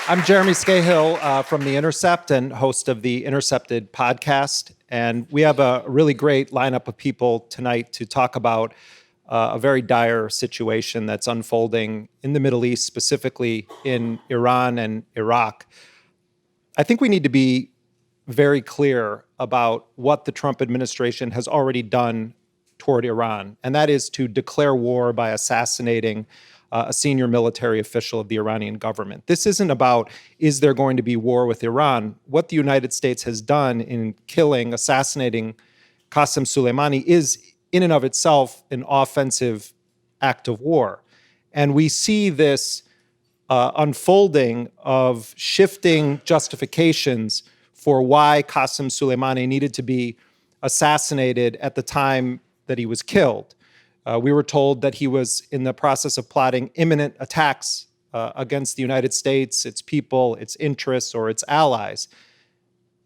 I'm Jeremy Scahill from The Intercept and host of the Intercepted podcast. And we have a really great lineup of people tonight to talk about a very dire situation that's unfolding in the Middle East, specifically in Iran and Iraq. I think we need to be very clear about what the Trump administration has already done toward Iran, and that is to declare war by assassinating a senior military official of the Iranian government. This isn't about, is there going to be war with Iran? What the United States has done in assassinating Qassim Suleimani is, in and of itself, an offensive act of war. And we see this unfolding of shifting justifications for why Qassim Suleimani needed to be assassinated at the time that he was killed. We were told that he was in the process of plotting imminent attacks against the United States, its people, its interests, or its allies.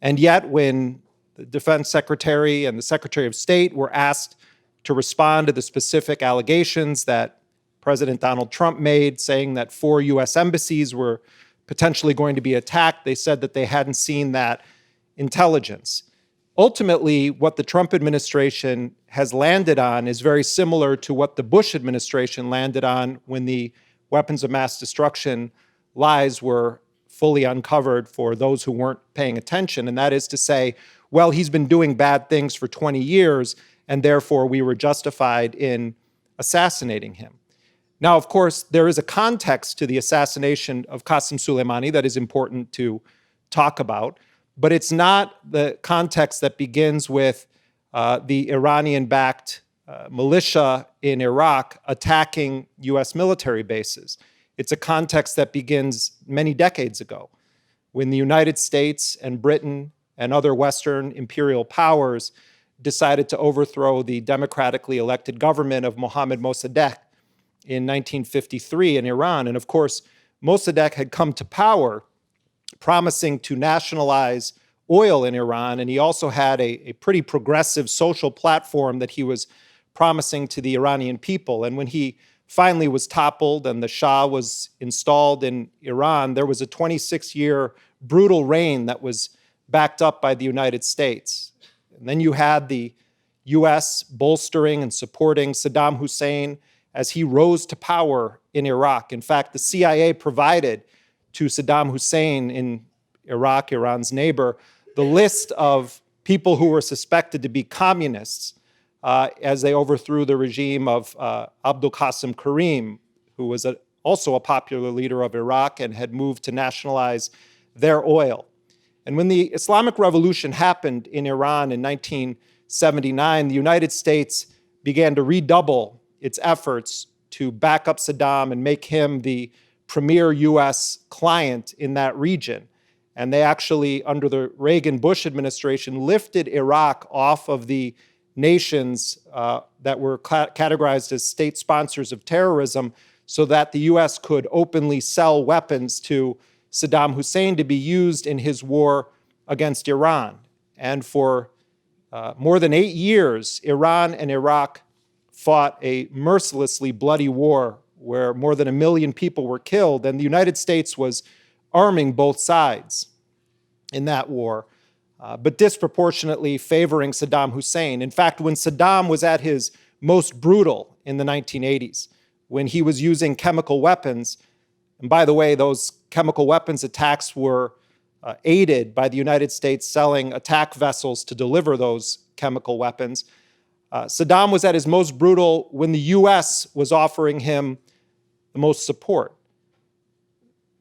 And yet, when the Defense Secretary and the Secretary of State were asked to respond to the specific allegations that President Donald Trump made, saying that 4 U.S. embassies were potentially going to be attacked, they said that they hadn't seen that intelligence. Ultimately, what the Trump administration has landed on is very similar to what the Bush administration landed on when the weapons of mass destruction lies were fully uncovered for those who weren't paying attention. And that is to say, well, he's been doing bad things for 20 years, and therefore we were justified in assassinating him. Now, of course, there is a context to the assassination of Qassim Suleimani that is important to talk about. But it's not the context that begins with the Iranian-backed militia in Iraq attacking U.S. military bases. It's a context that begins many decades ago, when the United States and Britain and other Western imperial powers decided to overthrow the democratically elected government of Mohammad Mossadegh in 1953 in Iran. And of course, Mossadegh had come to power promising to nationalize oil in Iran, and he also had a pretty progressive social platform that he was promising to the Iranian people. And when he finally was toppled and the Shah was installed in Iran, there was a 26-year brutal reign that was backed up by the United States. And then you had the U.S. bolstering and supporting Saddam Hussein as he rose to power in Iraq. In fact, the CIA provided to Saddam Hussein in Iraq, Iran's neighbor, the list of people who were suspected to be communists as they overthrew the regime of Abdul Qasim Karim, who was also a popular leader of Iraq and had moved to nationalize their oil. And when the Islamic Revolution happened in Iran in 1979, the United States began to redouble its efforts to back up Saddam and make him the premier U.S. client in that region. And they actually, under the Reagan-Bush administration, lifted Iraq off of the nations that were categorized as state sponsors of terrorism so that the U.S. could openly sell weapons to Saddam Hussein to be used in his war against Iran. And for more than 8 years, Iran and Iraq fought a mercilessly bloody war where more than 1 million people were killed, and the United States was arming both sides in that war, but disproportionately favoring Saddam Hussein. In fact, when Saddam was at his most brutal in the 1980s, when he was using chemical weapons, and by the way, those chemical weapons attacks were aided by the United States selling attack vessels to deliver those chemical weapons. Saddam was at his most brutal when the U.S. was offering him the most support.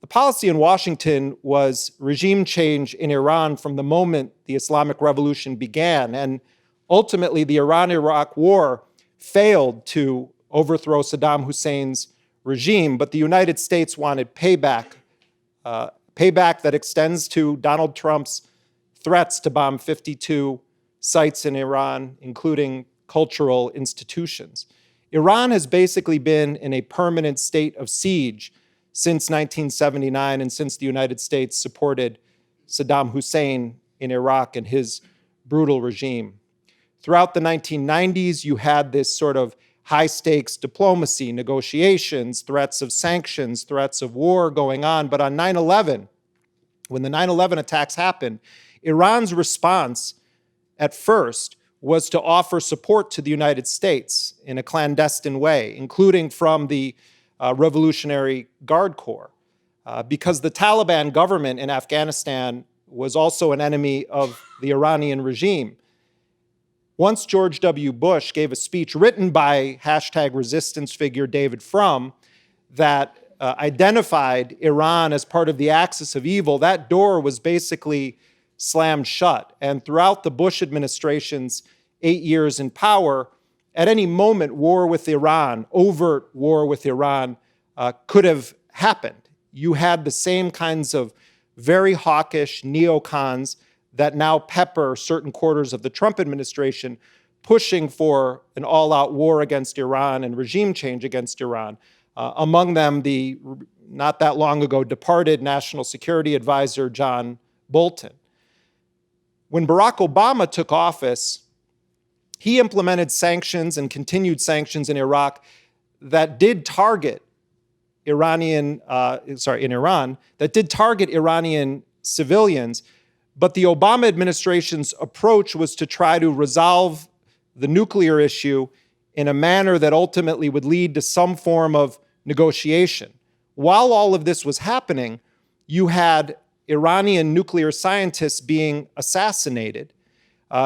The policy in Washington was regime change in Iran from the moment the Islamic Revolution began. And ultimately, the Iran-Iraq war failed to overthrow Saddam Hussein's regime, but the United States wanted payback that extends to Donald Trump's threats to bomb 52 sites in Iran, including cultural institutions. Iran has basically been in a permanent state of siege since 1979 and since the United States supported Saddam Hussein in Iraq and his brutal regime. Throughout the 1990s, you had this sort of high-stakes diplomacy, negotiations, threats of sanctions, threats of war going on. But on 9/11, when the 9/11 attacks happened, Iran's response at first was to offer support to the United States in a clandestine way, including from the Revolutionary Guard Corps, because the Taliban government in Afghanistan was also an enemy of the Iranian regime. Once George W. Bush gave a speech written by #resistance figure David Frum that identified Iran as part of the axis of evil, that door was basically slammed shut. And throughout the Bush administration's 8 years in power, at any moment, war with Iran, overt war with Iran, could have happened. You had the same kinds of very hawkish neocons that now pepper certain quarters of the Trump administration, pushing for an all-out war against Iran and regime change against Iran. Among them, the not that long ago departed National Security Advisor John Bolton. When Barack Obama took office, he implemented sanctions and continued sanctions in Iraq that did target in Iran, that did target Iranian civilians. But the Obama administration's approach was to try to resolve the nuclear issue in a manner that ultimately would lead to some form of negotiation. While all of this was happening, you had Iranian nuclear scientists being assassinated.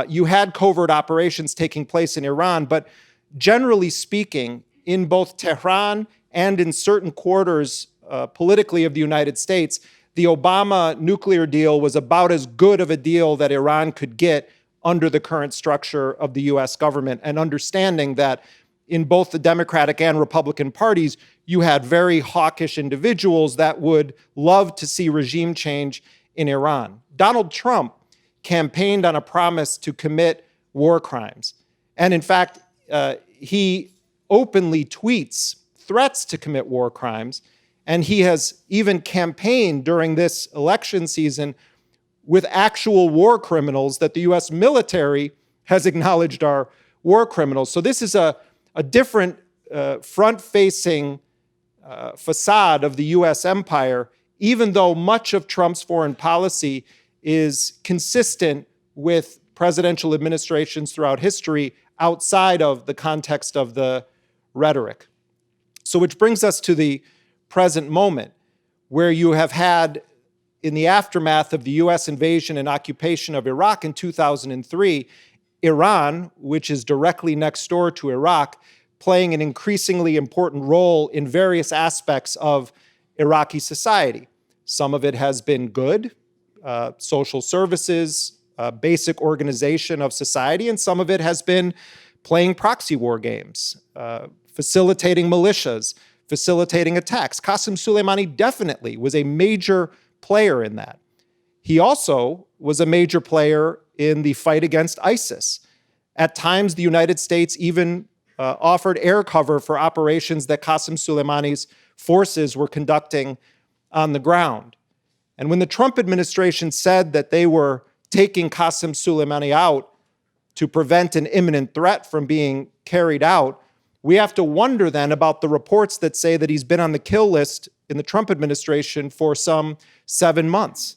You had covert operations taking place in Iran, but generally speaking, in both Tehran and in certain quarters politically of the United States, the Obama nuclear deal was about as good of a deal that Iran could get under the current structure of the US government, and understanding that in both the Democratic and Republican parties, you had very hawkish individuals that would love to see regime change in Iran. Donald Trump campaigned on a promise to commit war crimes. And in fact, he openly tweets threats to commit war crimes. And he has even campaigned during this election season with actual war criminals that the US military has acknowledged are war criminals. So this is a different front-facing facade of the US empire, even though much of Trump's foreign policy is consistent with presidential administrations throughout history outside of the context of the rhetoric. So which brings us to the present moment, where you have had, in the aftermath of the US invasion and occupation of Iraq in 2003, Iran, which is directly next door to Iraq, playing an increasingly important role in various aspects of Iraqi society. Some of it has been good, social services, basic organization of society, and some of it has been playing proxy war games, facilitating militias, facilitating attacks. Qassim Suleimani definitely was a major player in that. He also was a major player in the fight against ISIS. At times, the United States even offered air cover for operations that Qassim Suleimani's forces were conducting on the ground. And when the Trump administration said that they were taking Qassim Suleimani out to prevent an imminent threat from being carried out, we have to wonder then about the reports that say that he's been on the kill list in the Trump administration for some 7 months.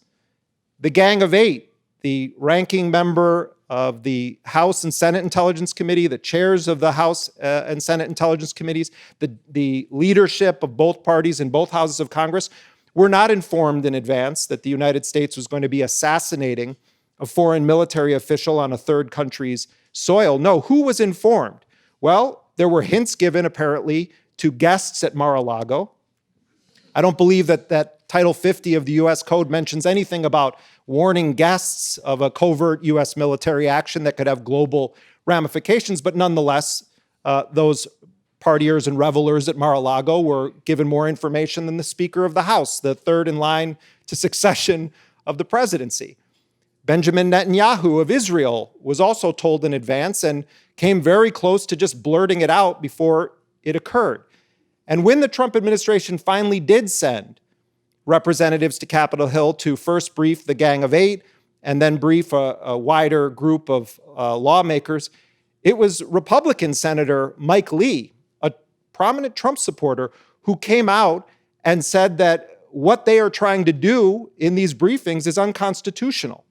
The Gang of Eight, the ranking member of the House and Senate Intelligence Committee, the chairs of the House and Senate Intelligence Committees, the leadership of both parties in both houses of Congress, were not informed in advance that the United States was going to be assassinating a foreign military official on a third country's soil. No, who was informed? Well, there were hints given, apparently, to guests at Mar-a-Lago. I don't believe that Title 50 of the U.S. Code mentions anything about warning guests of a covert U.S. military action that could have global ramifications, but nonetheless, those partiers and revelers at Mar-a-Lago were given more information than the Speaker of the House, the third in line to succession of the presidency. Benjamin Netanyahu of Israel was also told in advance and came very close to just blurting it out before it occurred. And when the Trump administration finally did send representatives to Capitol Hill to first brief the Gang of Eight and then brief a wider group of lawmakers, it was Republican Senator Mike Lee prominent Trump supporter who came out and said that what they are trying to do in these briefings is unconstitutional.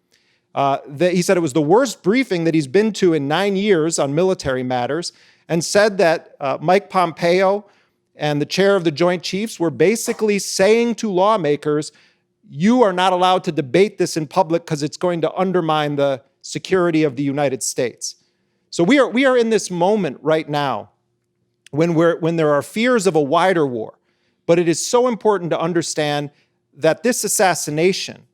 He said it was the worst briefing that he's been to in 9 years on military matters, and said that Mike Pompeo and the chair of the Joint Chiefs were basically saying to lawmakers, you are not allowed to debate this in public because it's going to undermine the security of the United States. So we are in this moment right now when there are fears of a wider war. But it is so important to understand that this assassination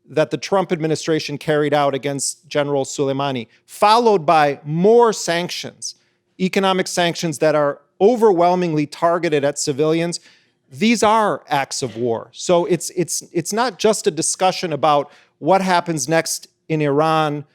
that the Trump administration carried out against General Soleimani, followed by more sanctions, economic sanctions that are overwhelmingly targeted at civilians, these are acts of war. So it's not just a discussion about what happens next in Iran.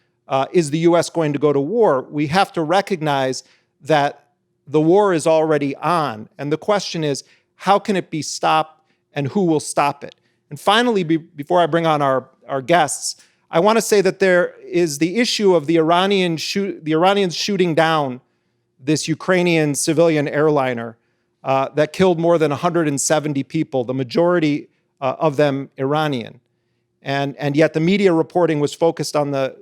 Is the U.S. going to go to war? We have to recognize that the war is already on. And the question is, how can it be stopped and who will stop it? And finally, before I bring on our guests, I want to say that there is the issue of the Iranians shooting down this Ukrainian civilian airliner that killed more than 170 people, the majority of them Iranian. And yet the media reporting was focused on the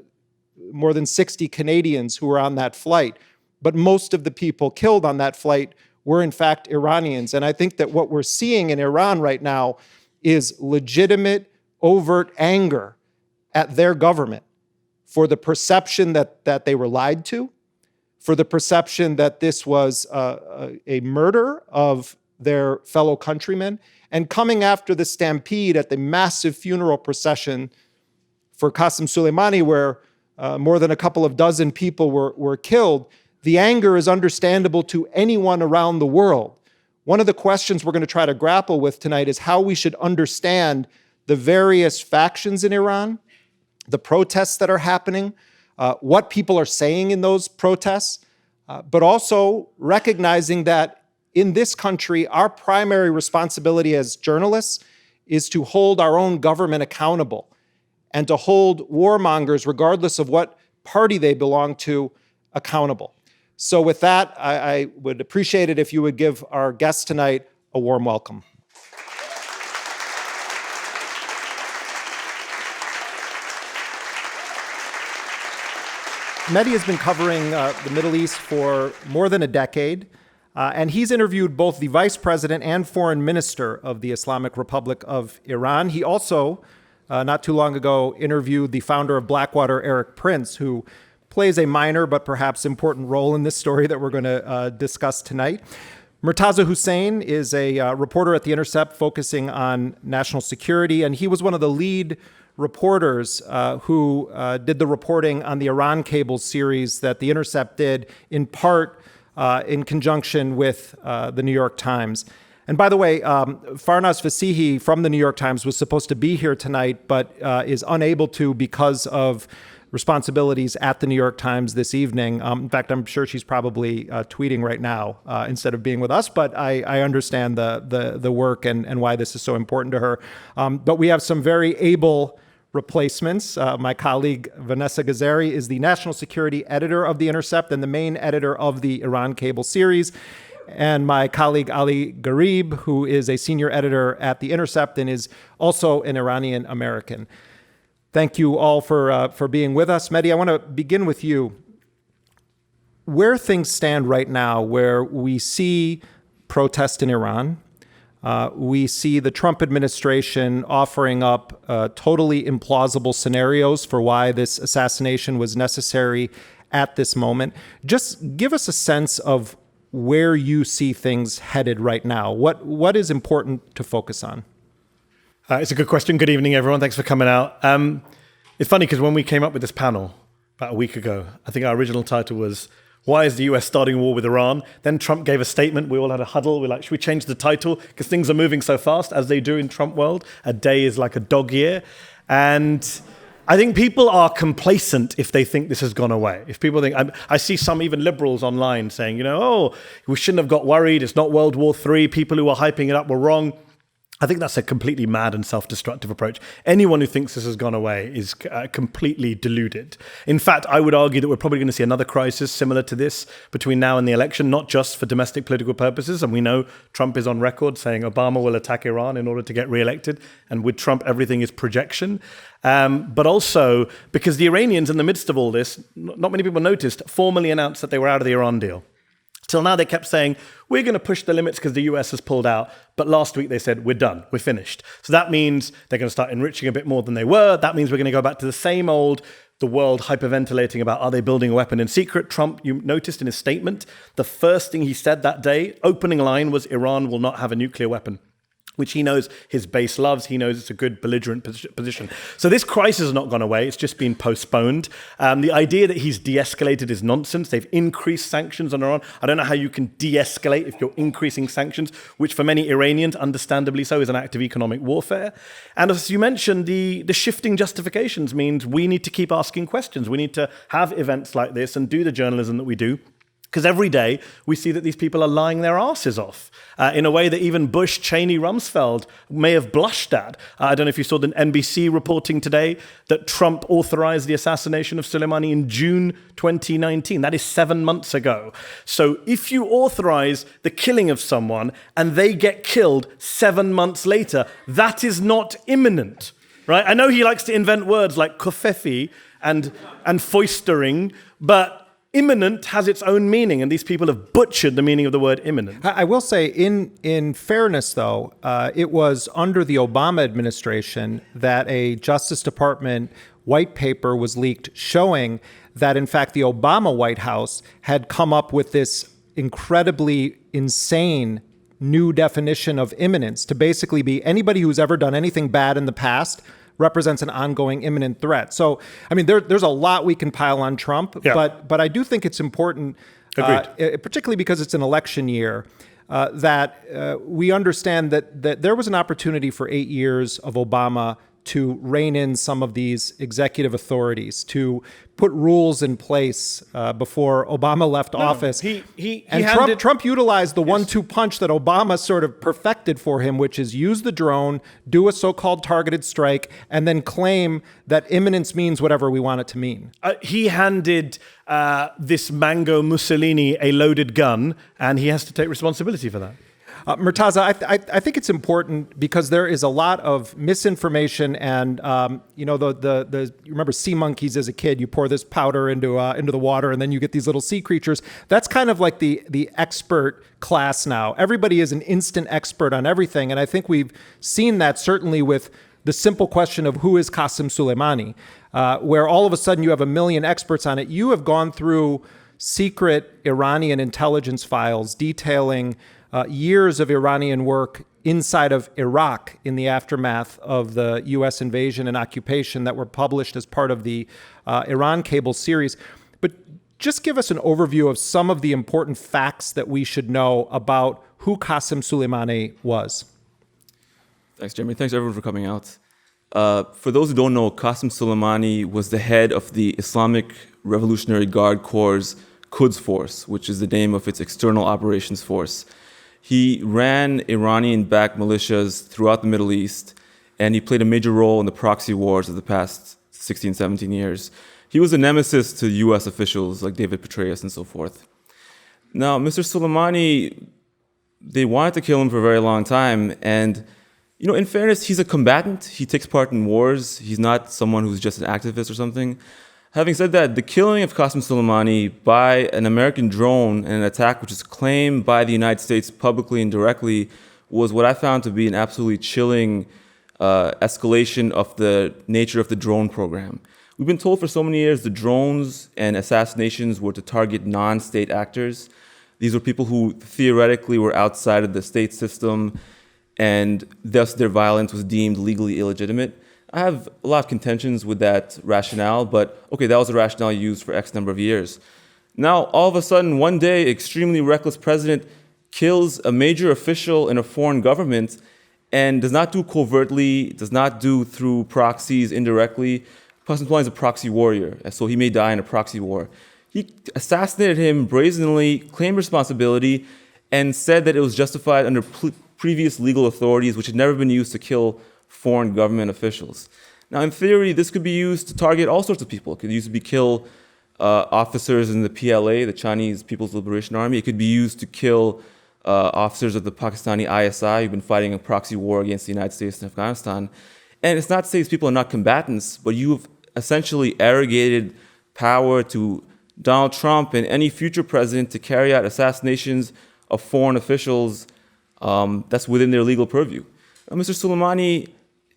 more than 60 Canadians who were on that flight. But most of the people killed on that flight were in fact Iranians. And I think that what we're seeing in Iran right now is legitimate, overt anger at their government for the perception that they were lied to, for the perception that this was a murder of their fellow countrymen, and coming after the stampede at the massive funeral procession for Qassim Suleimani, where more than a couple of dozen people were killed. The anger is understandable to anyone around the world. One of the questions we're going to try to grapple with tonight is how we should understand the various factions in Iran, the protests that are happening, what people are saying in those protests, but also recognizing that in this country, our primary responsibility as journalists is to hold our own government accountable and to hold warmongers, regardless of what party they belong to, accountable. So with that, I would appreciate it if you would give our guests tonight a warm welcome. Mehdi has been covering the Middle East for more than a decade, and he's interviewed both the vice president and foreign minister of the Islamic Republic of Iran. He also, not too long ago, interviewed the founder of Blackwater, Eric Prince, who plays a minor but perhaps important role in this story that we're going to discuss tonight. Murtaza Hussain is a reporter at The Intercept focusing on national security, and he was one of the lead reporters who did the reporting on the Iran Cables series that The Intercept did, in part in conjunction with the New York Times. And by the way, Farnaz Fasihi from the New York Times was supposed to be here tonight, but is unable to because of responsibilities at the New York Times this evening. In fact, I'm sure she's probably tweeting right now instead of being with us, but I understand the work and why this is so important to her. But we have some very able replacements. My colleague, Vanessa Gezari, is the national security editor of The Intercept and the main editor of the Iran Cable series. And my colleague, Ali Gharib, who is a senior editor at The Intercept and is also an Iranian American. Thank you all for being with us. Mehdi, I want to begin with you. Where things stand right now, where we see protest in Iran, we see the Trump administration offering up totally implausible scenarios for why this assassination was necessary at this moment. Just give us a sense of where you see things headed right now. What is important to focus on? It's a good question. Good evening, everyone. Thanks for coming out. It's funny because when we came up with this panel about a week ago, I think our original title was, "Why is the US starting a war with Iran?" Then Trump gave a statement. We all had a huddle. We're like, should we change the title? Because things are moving so fast, as they do in Trump world. A day is like a dog year. And I think people are complacent if they think this has gone away. If people think, I see some even liberals online saying, oh, we shouldn't have got worried. It's not World War III. People who were hyping it up were wrong. I think that's a completely mad and self-destructive approach. Anyone who thinks this has gone away is completely deluded. In fact, I would argue that we're probably going to see another crisis similar to this between now and the election, not just for domestic political purposes. And we know Trump is on record saying Obama will attack Iran in order to get reelected. And with Trump, everything is projection. But also because the Iranians, in the midst of all this, not many people noticed, formally announced that they were out of the Iran deal. Till now, they kept saying, we're going to push the limits because the US has pulled out. But last week, they said, we're done. We're finished. So that means they're going to start enriching a bit more than they were. That means we're going to go back to the same old, the world hyperventilating about, are they building a weapon in secret? Trump, you noticed in his statement, the first thing he said that day, opening line was, Iran will not have a nuclear weapon, which he knows his base loves. He knows it's a good belligerent position. So this crisis has not gone away. It's just been postponed. The idea that he's de-escalated is nonsense. They've increased sanctions on Iran. I don't know how you can de-escalate if you're increasing sanctions, which for many Iranians, understandably so, is an act of economic warfare. And as you mentioned, the shifting justifications means we need to keep asking questions. We need to have events like this and do the journalism that we do. Because every day we see that these people are lying their asses off in a way that even Bush, Cheney, Rumsfeld may have blushed at. I don't know if you saw the NBC reporting today that Trump authorized the assassination of Soleimani in June 2019. That is 7 months ago. So if you authorize the killing of someone and they get killed 7 months later, that is not imminent, right? I know he likes to invent words like kofefi and foistering, but imminent has its own meaning, and these people have butchered the meaning of the word imminent. I will say, in fairness, though, it was under the Obama administration that a Justice Department white paper was leaked showing that, in fact, the Obama White House had come up with this incredibly insane new definition of imminence to basically be anybody who's ever done anything bad in the past represents an ongoing imminent threat. So, I mean, there's a lot we can pile on Trump, but I do think it's important, particularly because it's an election year, that we understand that there was an opportunity for 8 years of Obama to rein in some of these executive authorities, to put rules in place before Obama left office. Trump utilized the 1-2 punch that Obama sort of perfected for him, which is use the drone, do a so-called targeted strike, and then claim that imminence means whatever we want it to mean. He handed this Mango Mussolini a loaded gun, and he has to take responsibility for that. Murtaza, I think it's important because there is a lot of misinformation, and you remember sea monkeys as a kid. You pour this powder into the water, and then you get these little sea creatures. That's kind of like the expert class now. Everybody is an instant expert on everything, and I think we've seen that certainly with the simple question of who is Qassim Suleimani, where all of a sudden you have a million experts on it. You have gone through secret Iranian intelligence files detailing years of Iranian work inside of Iraq in the aftermath of the U.S. invasion and occupation that were published as part of the Iran Cable series. But just give us an overview of some of the important facts that we should know about who Qassim Suleimani was. Thanks, Jeremy. Thanks, everyone, for coming out. For those who don't know, Qassim Suleimani was the head of the Islamic Revolutionary Guard Corps' Quds Force, which is the name of its external operations force. He ran Iranian-backed militias throughout the Middle East, and he played a major role in the proxy wars of the past 16, 17 years. He was a nemesis to U.S. officials like David Petraeus and so forth. Now, Mr. Soleimani, they wanted to kill him for a very long time, and in fairness, he's a combatant. He takes part in wars. He's not someone who's just an activist or something. Having said that, the killing of Qassim Suleimani by an American drone in an attack which is claimed by the United States publicly and directly was what I found to be an absolutely chilling escalation of the nature of the drone program. We've been told for so many years the drones and assassinations were to target non-state actors. These were people who theoretically were outside of the state system, and thus their violence was deemed legally illegitimate. I have a lot of contentions with that rationale, but okay, that was the rationale used for X number of years. Now, all of a sudden, one day, extremely reckless president kills a major official in a foreign government and does not do covertly, does not do through proxies indirectly. Qassim Suleimani is a proxy warrior, so he may die in a proxy war. He assassinated him brazenly, claimed responsibility, and said that it was justified under previous legal authorities which had never been used to kill foreign government officials. Now, in theory, this could be used to target all sorts of people. It could be used to kill officers in the PLA, the Chinese People's Liberation Army. It could be used to kill officers of the Pakistani ISI who've been fighting a proxy war against the United States and Afghanistan. And it's not to say these people are not combatants, but you've essentially arrogated power to Donald Trump and any future president to carry out assassinations of foreign officials that's within their legal purview. Mr. Soleimani,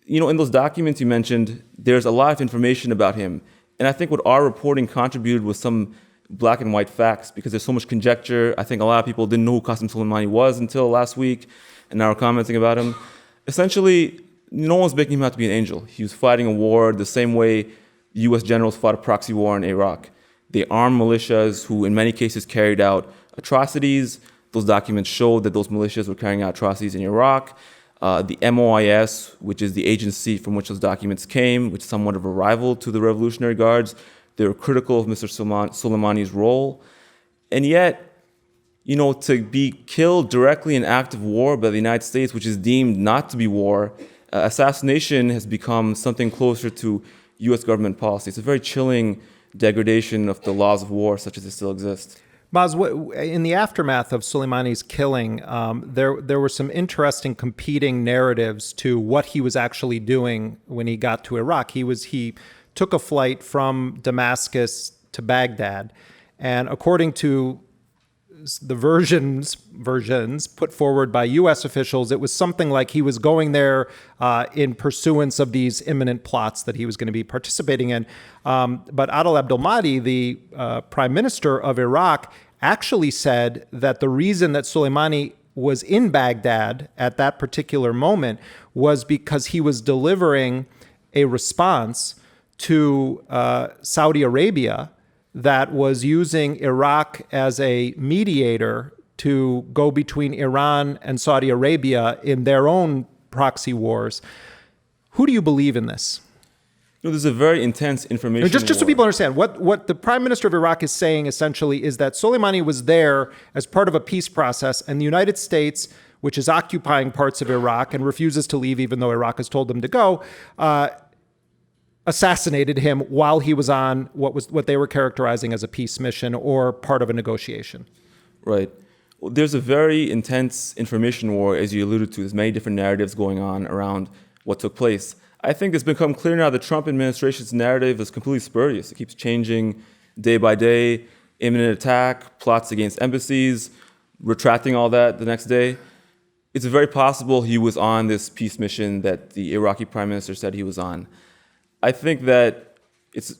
in those documents you mentioned, there's a lot of information about him. And I think what our reporting contributed was some black and white facts, because there's so much conjecture. I think a lot of people didn't know who Qassim Suleimani was until last week, and now are commenting about him. Essentially, no one's making him out to be an angel. He was fighting a war the same way U.S. generals fought a proxy war in Iraq. They armed militias who, in many cases, carried out atrocities. Those documents showed that those militias were carrying out atrocities in Iraq. The MOIS, which is the agency from which those documents came, which is somewhat of a rival to the Revolutionary Guards, they were critical of Mr. Soleimani's role. And yet, to be killed directly in active war by the United States, which is deemed not to be war, assassination has become something closer to U.S. government policy. It's a very chilling degradation of the laws of war such as they still exist. Maz, in the aftermath of Soleimani's killing, there were some interesting competing narratives to what he was actually doing when he got to Iraq. He took a flight from Damascus to Baghdad, and according to the versions put forward by U.S. officials, it was something like he was going there in pursuance of these imminent plots that he was going to be participating in. But Adel Abdel-Mahdi, the prime minister of Iraq, actually said that the reason that Soleimani was in Baghdad at that particular moment was because he was delivering a response to Saudi Arabia that was using Iraq as a mediator to go between Iran and Saudi Arabia in their own proxy wars. Who do you believe in this? There's a very intense information Just so people understand, what the prime minister of Iraq is saying essentially is that Soleimani was there as part of a peace process, and the United States, which is occupying parts of Iraq and refuses to leave even though Iraq has told them to go, assassinated him while he was on what they were characterizing as a peace mission or part of a negotiation. Right. Well, there's a very intense information war, as you alluded to. There's many different narratives going on around what took place. I think it's become clear now the Trump administration's narrative is completely spurious. It keeps changing day by day. Imminent attack, plots against embassies, retracting all that the next day. It's very possible he was on this peace mission that the Iraqi prime minister said he was on. I think that it's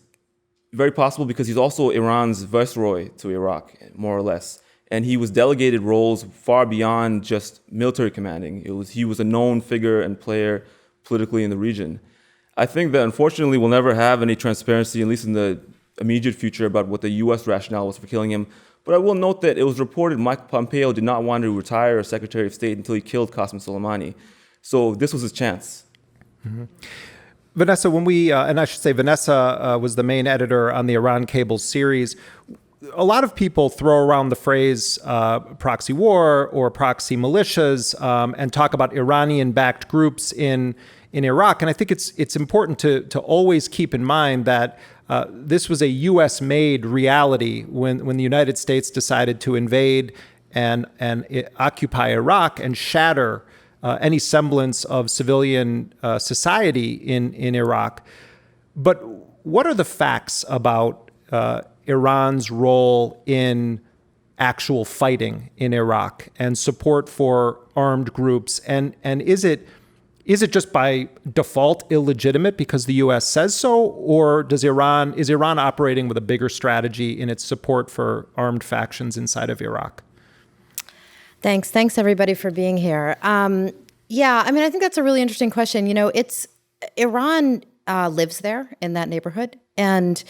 very possible because he's also Iran's viceroy to Iraq, more or less. And he was delegated roles far beyond just military commanding. He was a known figure and player politically in the region. I think that unfortunately we'll never have any transparency, at least in the immediate future, about what the U.S. rationale was for killing him. But I will note that it was reported Mike Pompeo did not want to retire as Secretary of State until he killed Qassim Soleimani. So this was his chance. Mm-hmm. Vanessa, and I should say Vanessa was the main editor on the Iran Cables series. A lot of people throw around the phrase proxy war or proxy militias and talk about Iranian-backed groups in Iraq. And I think it's important to always keep in mind that this was a U.S.-made reality when the United States decided to invade and occupy Iraq and shatter any semblance of civilian society in Iraq. But what are the facts about Iran's role in actual fighting in Iraq and support for armed groups? And is it just by default illegitimate because the U.S. says so, or is Iran operating with a bigger strategy in its support for armed factions inside of Iraq? Thanks everybody for being here. I think that's a really interesting question. Iran lives there in that neighborhood and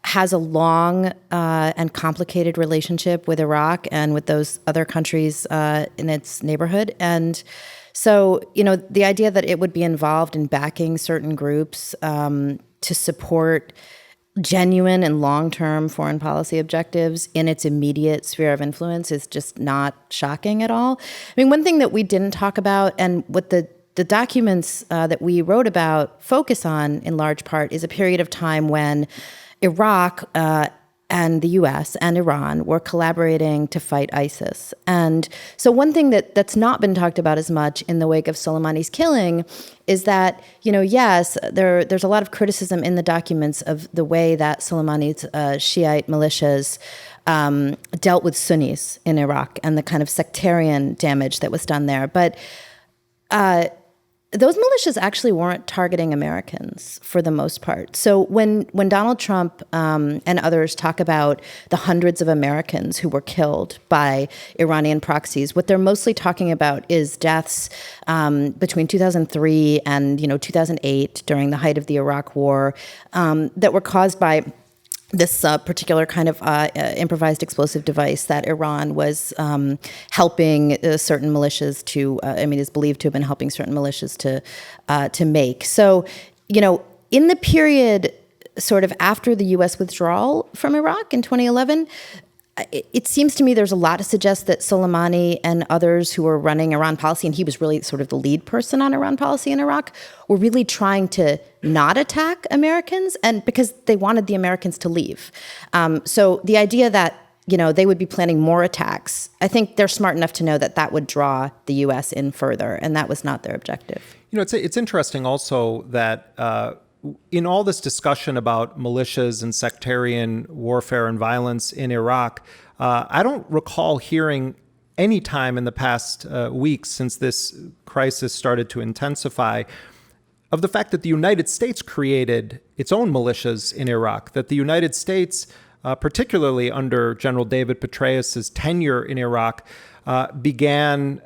has a long and complicated relationship with Iraq and with those other countries in its neighborhood. And so, the idea that it would be involved in backing certain groups to support genuine and long-term foreign policy objectives in its immediate sphere of influence is just not shocking at all. I mean, one thing that we didn't talk about, and what the documents that we wrote about focus on in large part, is a period of time when Iraq and the U.S. and Iran were collaborating to fight ISIS. And so one thing that's not been talked about as much in the wake of Soleimani's killing is that, yes, there's a lot of criticism in the documents of the way that Soleimani's Shiite militias dealt with Sunnis in Iraq and the kind of sectarian damage that was done there. But those militias actually weren't targeting Americans for the most part. So when Donald Trump and others talk about the hundreds of Americans who were killed by Iranian proxies, what they're mostly talking about is deaths between 2003 and 2008 during the height of the Iraq War that were caused by this particular kind of improvised explosive device that Iran was helping certain militias to, is believed to have been helping certain militias to make. So, in the period sort of after the U.S. withdrawal from Iraq in 2011, it seems to me there's a lot to suggest that Soleimani and others who were running Iran policy, and he was really sort of the lead person on Iran policy in Iraq, were really trying to not attack Americans, and because they wanted the Americans to leave. So the idea that they would be planning more attacks, I think they're smart enough to know that that would draw the U.S. in further, and that was not their objective. It's interesting also that in all this discussion about militias and sectarian warfare and violence in Iraq, I don't recall hearing any time in the past weeks since this crisis started to intensify of the fact that the United States created its own militias in Iraq, that the United States, particularly under General David Petraeus's tenure in Iraq, began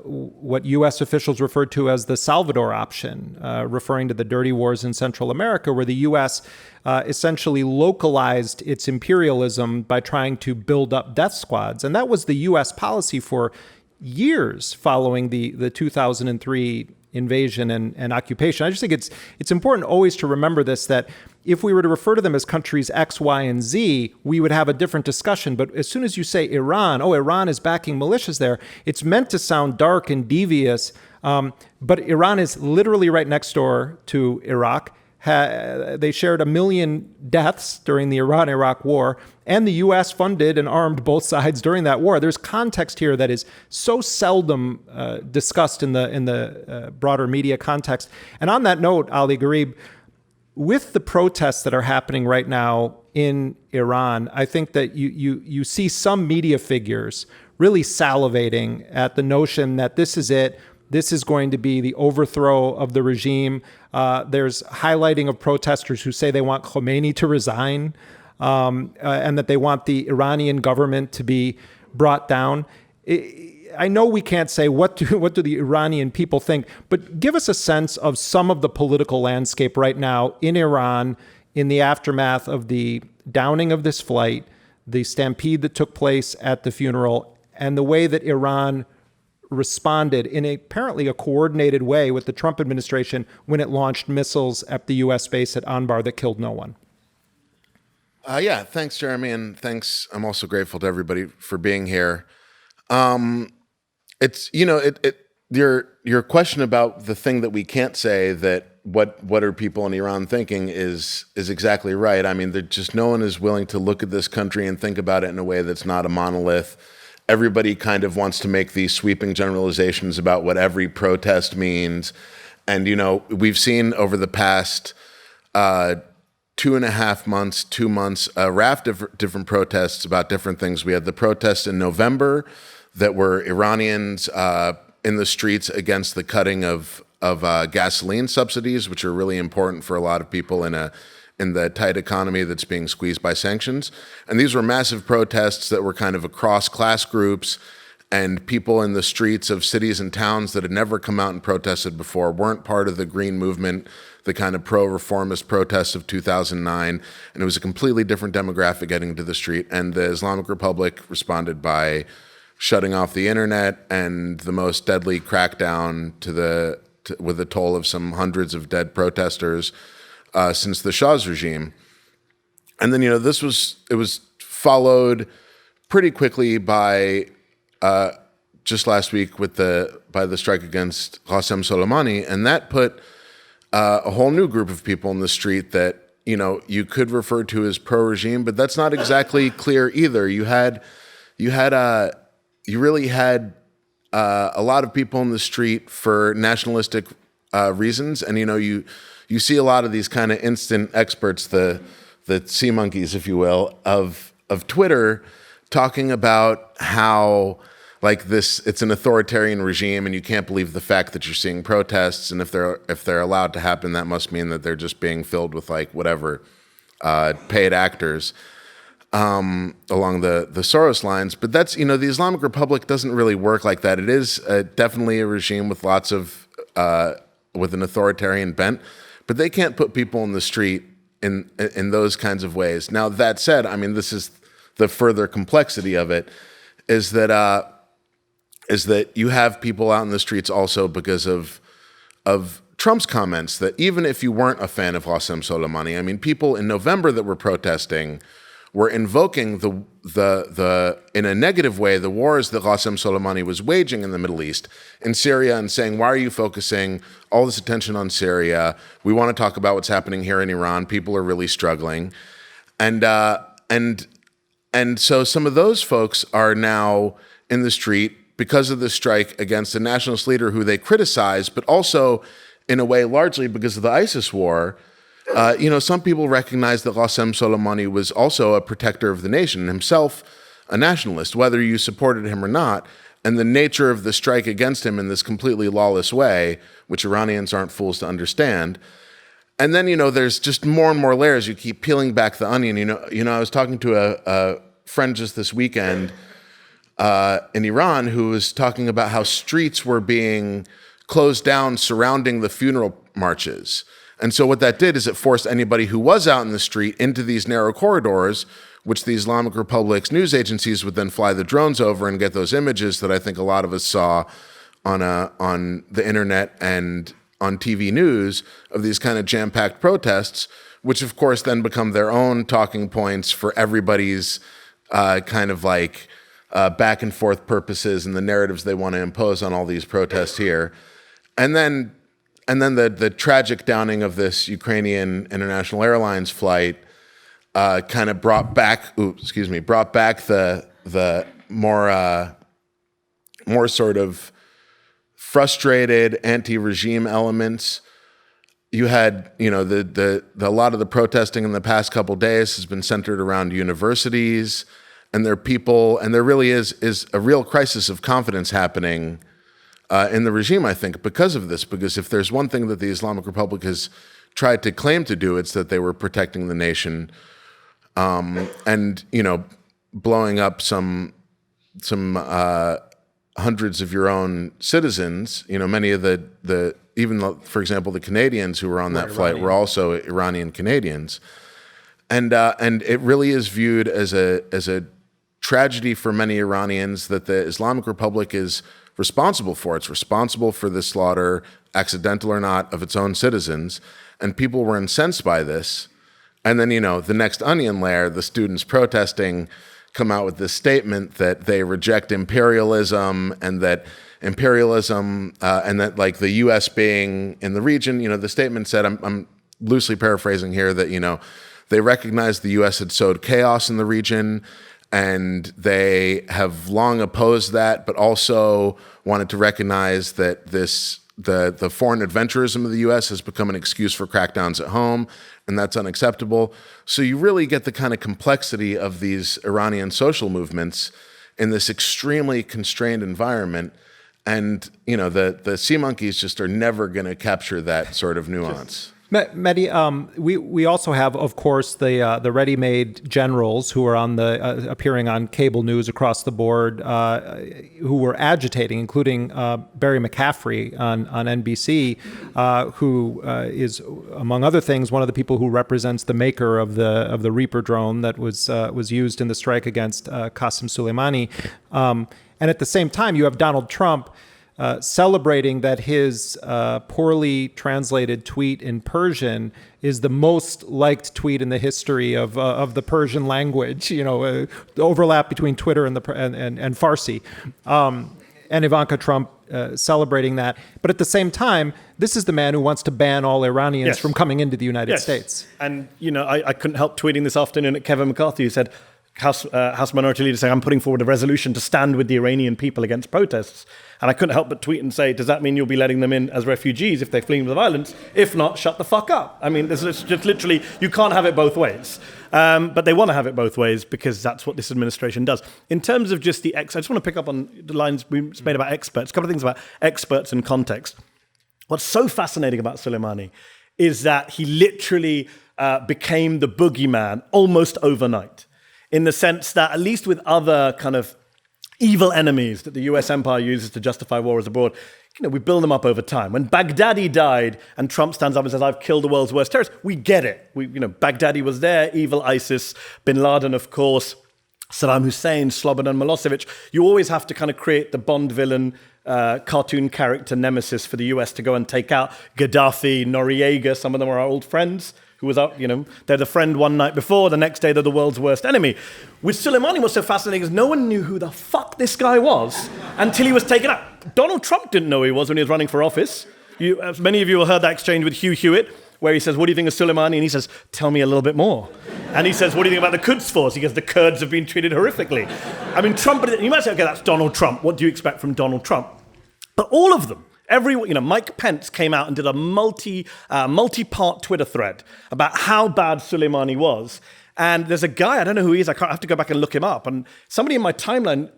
what U.S. officials referred to as the Salvador option, referring to the dirty wars in Central America, where the U.S. Essentially localized its imperialism by trying to build up death squads. And that was the U.S. policy for years following the 2003 invasion and occupation. I just think it's important always to remember this, that if we were to refer to them as countries X, Y, and Z, we would have a different discussion. But as soon as you say Iran, Iran is backing militias there, it's meant to sound dark and devious. But Iran is literally right next door to Iraq. They shared 1 million deaths during the Iran-Iraq war, and the U.S. funded and armed both sides during that war. There's context here that is so seldom discussed in the broader media context. And on that note, Ali Gharib, with the protests that are happening right now in Iran, I think that you see some media figures really salivating at the notion that this is it. This is going to be the overthrow of the regime. There's highlighting of protesters who say they want Khomeini to resign and that they want the Iranian government to be brought down. I know we can't say what do the Iranian people think, but give us a sense of some of the political landscape right now in Iran in the aftermath of the downing of this flight, the stampede that took place at the funeral, and the way that Iran responded in apparently a coordinated way with the Trump administration when it launched missiles at the U.S. base at Anbar that killed no one. Yeah, thanks, Jeremy, and thanks. I'm also grateful to everybody for being here. It's your question about the thing that we can't say, that what are people in Iran thinking, is exactly right. I mean, just no one is willing to look at this country and think about it in a way that's not a monolith. Everybody kind of wants to make these sweeping generalizations about what every protest means. And, we've seen over the past 2.5 months, 2 months, a raft of different protests about different things. We had the protests in November that were Iranians in the streets against the cutting of gasoline subsidies, which are really important for a lot of people in the tight economy that's being squeezed by sanctions. And these were massive protests that were kind of across class groups, and people in the streets of cities and towns that had never come out and protested before, weren't part of the green movement, the kind of pro-reformist protests of 2009. And it was a completely different demographic getting to the street. And the Islamic Republic responded by shutting off the internet and the most deadly crackdown with a toll of some hundreds of dead protesters since the Shah's regime. And then, it was followed pretty quickly by just last week by the strike against Qassim Suleimani, and that put a whole new group of people in the street that you could refer to as pro-regime, but that's not exactly clear either. You really had a lot of people in the street for nationalistic reasons, and you see a lot of these kind of instant experts, the sea monkeys, if you will, of Twitter, talking about how it's an authoritarian regime, and you can't believe the fact that you're seeing protests, and if they're allowed to happen, that must mean that they're just being filled with paid actors along the Soros lines. But that's the Islamic Republic doesn't really work like that. It is definitely a regime with lots of with an authoritarian bent, but they can't put people in the street in those kinds of ways. Now that said, this is the further complexity of it, is that you have people out in the streets also because of Trump's comments, that even if you weren't a fan of Qassim Soleimani, people in November that were protesting were invoking the in a negative way the wars that Qassim Soleimani was waging in the Middle East, in Syria, and saying, why are you focusing all this attention on Syria? We want to talk about what's happening here in Iran. People are really struggling. And so some of those folks are now in the street because of the strike against a nationalist leader who they criticize, but also in a way largely because of the ISIS war. Some people recognize that Qasem Soleimani was also a protector of the nation, himself a nationalist, whether you supported him or not. And the nature of the strike against him in this completely lawless way, which Iranians aren't fools to understand. And then, there's just more and more layers. You keep peeling back the onion. I was talking to a friend just this weekend in Iran who was talking about how streets were being closed down surrounding the funeral marches. And so what that did is it forced anybody who was out in the street into these narrow corridors, which the Islamic Republic's news agencies would then fly the drones over and get those images that I think a lot of us saw on the internet and on TV news of these kind of jam-packed protests, which of course then become their own talking points for everybody's back and forth purposes and the narratives they want to impose on all these protests here. And then the tragic downing of this Ukrainian International Airlines flight kind of brought back the more sort of frustrated anti-regime elements. You had, a lot of the protesting in the past couple days has been centered around universities and their people, and there really is a real crisis of confidence happening in the regime, I think, because of this. Because if there's one thing that the Islamic Republic has tried to claim to do, it's that they were protecting the nation, and blowing up some hundreds of your own citizens. Many of for example, the Canadians who were on that flight were also Iranian Canadians, and it really is viewed as a tragedy for many Iranians that the Islamic Republic is responsible for. It's responsible for the slaughter, accidental or not, of its own citizens, and people were incensed by this. And then, the next onion layer, the students protesting come out with this statement that they reject imperialism, and that and that the U.S. being in the region, the statement said, I'm loosely paraphrasing here, that, they recognized the U.S. had sowed chaos in the region, and they have long opposed that, but also wanted to recognize that the foreign adventurism of the U.S. has become an excuse for crackdowns at home, and that's unacceptable. So you really get the kind of complexity of these Iranian social movements in this extremely constrained environment, and the sea monkeys just are never going to capture that sort of nuance. Mehdi, we also have, of course, the ready-made generals who are appearing on cable news across the board, who were agitating, including Barry McCaffrey on NBC, who is, among other things, one of the people who represents the maker of the Reaper drone that was used in the strike against Qassim Suleimani. And at the same time, you have Donald Trump celebrating that his poorly translated tweet in Persian is the most liked tweet in the history of the Persian language. The overlap between Twitter and and Farsi, and Ivanka Trump celebrating that. But at the same time, this is the man who wants to ban all Iranians from coming into the United States. And I couldn't help tweeting this afternoon at Kevin McCarthy, who said, House Minority Leader saying, I'm putting forward a resolution to stand with the Iranian people against protests. And I couldn't help but tweet and say, does that mean you'll be letting them in as refugees if they're fleeing the violence? If not, shut the fuck up. I mean, it's just literally, you can't have it both ways. But they want to have it both ways because that's what this administration does. In terms of just I just want to pick up on the lines we made about experts, a couple of things about experts and context. What's so fascinating about Soleimani is that he literally became the boogeyman almost overnight, in the sense that, at least with other kind of evil enemies that the US empire uses to justify wars abroad, we build them up over time. When Baghdadi died and Trump stands up and says, I've killed the world's worst terrorist, we get it. Baghdadi was there, evil ISIS, bin Laden, of course, Saddam Hussein, Slobodan Milosevic. You always have to kind of create the Bond villain, cartoon character nemesis for the US to go and take out. Gaddafi, Noriega, some of them are our old friends, who was up, they're the friend one night before, the next day they're the world's worst enemy. With Soleimani, what's so fascinating is no one knew who the fuck this guy was until he was taken out. Donald Trump didn't know who he was when he was running for office. Many of you have heard that exchange with Hugh Hewitt, where he says, what do you think of Soleimani? And he says, tell me a little bit more. And he says, what do you think about the Quds Force? He goes, the Kurds have been treated horrifically. I mean, Trump, you might say, okay, that's Donald Trump. What do you expect from Donald Trump? But all of them, Mike Pence came out and did a multi-part Twitter thread about how bad Soleimani was. And there's a guy, I don't know who he is, I have to go back and look him up. And somebody in my timeline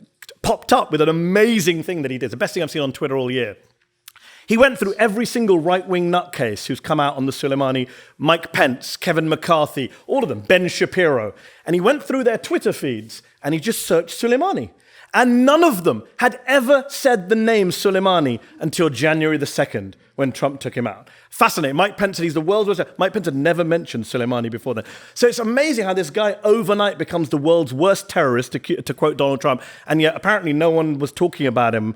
popped up with an amazing thing that he did. It's the best thing I've seen on Twitter all year. He went through every single right-wing nutcase who's come out on the Soleimani, Mike Pence, Kevin McCarthy, all of them, Ben Shapiro. And he went through their Twitter feeds and he just searched Soleimani. And none of them had ever said the name Soleimani until January the 2nd, when Trump took him out. Fascinating. Mike Pence said he's the world's worst. Mike Pence had never mentioned Soleimani before then. So it's amazing how this guy overnight becomes the world's worst terrorist, to quote Donald Trump. And yet apparently no one was talking about him.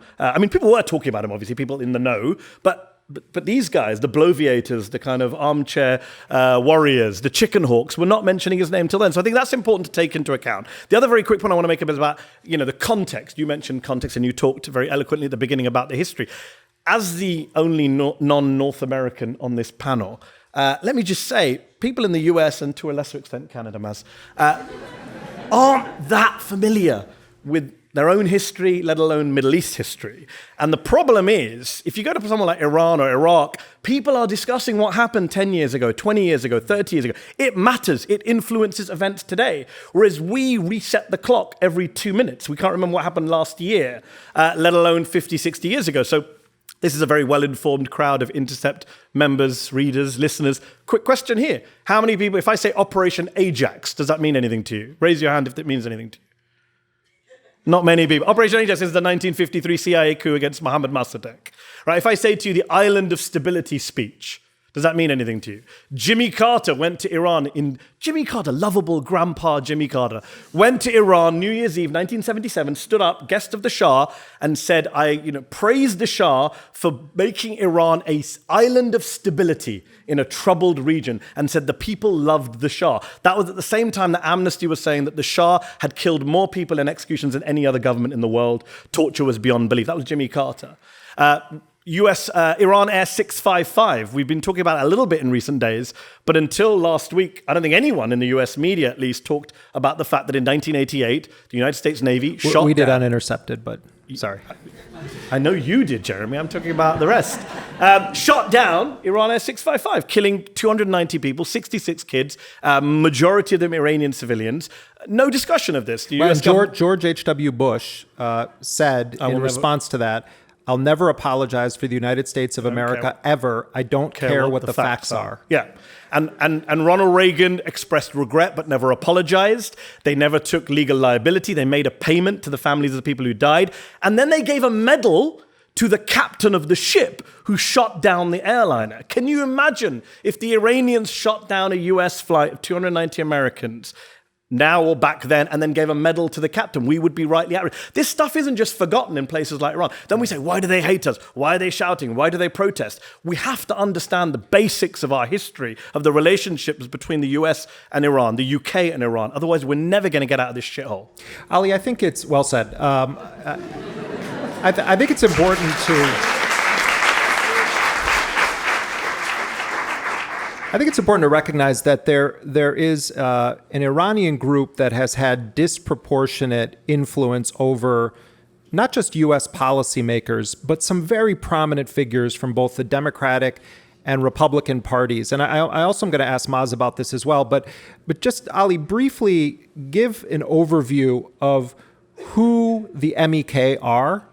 People were talking about him, obviously, people in the know. But these guys, the bloviators, the kind of armchair warriors, the chicken hawks, were not mentioning his name till then. So I think that's important to take into account. The other very quick point I want to make is about, the context. You mentioned context and you talked very eloquently at the beginning about the history. As the only non-North American on this panel, let me just say, people in the US and to a lesser extent Canada, aren't that familiar with their own history, let alone Middle East history. And the problem is, if you go to someone like Iran or Iraq, people are discussing what happened 10 years ago, 20 years ago, 30 years ago. It matters. It influences events today. Whereas we reset the clock every 2 minutes. We can't remember what happened last year, let alone 50, 60 years ago. So this is a very well-informed crowd of Intercept members, readers, listeners. Quick question here. How many people, if I say Operation Ajax, does that mean anything to you? Raise your hand if it means anything to you. Not many people. Operation Ajax is the 1953 CIA coup against Mohammad Mossadegh. Right? If I say to you the Island of Stability speech, does that mean anything to you? Jimmy Carter went to Iran lovable grandpa Jimmy Carter, went to Iran New Year's Eve, 1977, stood up, guest of the Shah, and said, praised the Shah for making Iran an island of stability in a troubled region, and said the people loved the Shah. That was at the same time that Amnesty was saying that the Shah had killed more people in executions than any other government in the world. Torture was beyond belief. That was Jimmy Carter. Iran Air 655. We've been talking about it a little bit in recent days, but until last week, I don't think anyone in the US media at least talked about the fact that in 1988, the United States Navy shot down. We did Unintercepted, but sorry. I know you did, Jeremy. I'm talking about the rest. Shot down Iran Air 655, killing 290 people, 66 kids, majority of them Iranian civilians. No discussion of this. George H.W. Bush said in response to that, I'll never apologize for the United States of America ever. I don't care what the facts are. Yeah. And Ronald Reagan expressed regret but never apologized. They never took legal liability. They made a payment to the families of the people who died. And then they gave a medal to the captain of the ship who shot down the airliner. Can you imagine if the Iranians shot down a US flight of 290 Americans? now or back then and then gave a medal to the captain, we would be rightly outraged. This stuff isn't just forgotten in places like Iran. Then we say, why do they hate us? Why are they shouting? Why do they protest? We have to understand the basics of our history, of the relationships between the US and Iran, the UK and Iran. Otherwise, we're never going to get out of this shithole. Ali, I think it's well said. I think it's important to... I think it's important to recognize that there is an Iranian group that has had disproportionate influence over not just U.S. policymakers, but some very prominent figures from both the Democratic and Republican parties. And I also am going to ask Maz about this as well. But just, Ali, briefly give an overview of who the MEK are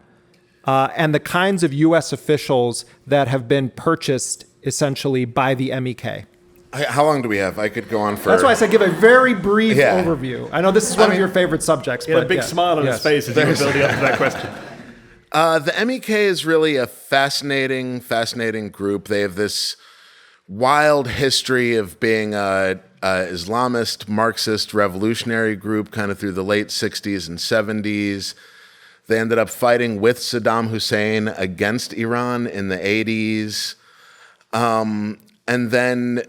and the kinds of U.S. officials that have been purchased essentially by the MEK. How long do we have? I could go on for... That's why I said give a very brief overview. I know this is one of your favorite subjects. He had a big smile on his face as he was building up to that question. The MEK is really a fascinating group. They have this wild history of being a Islamist, Marxist, revolutionary group kind of through the late 60s and 70s. They ended up fighting with Saddam Hussein against Iran in the 80s. And then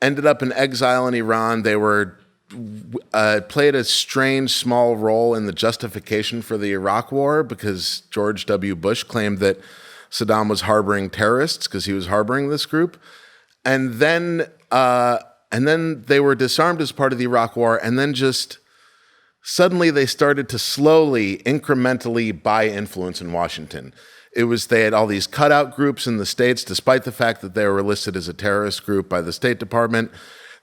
ended up in exile in Iran. They were played a strange small role in the justification for the Iraq War because George W. Bush claimed that Saddam was harboring terrorists because he was harboring this group. And then they were disarmed as part of the Iraq War, and then just suddenly they started to slowly, incrementally buy influence in Washington. They had all these cutout groups in the States, despite the fact that they were listed as a terrorist group by the State Department.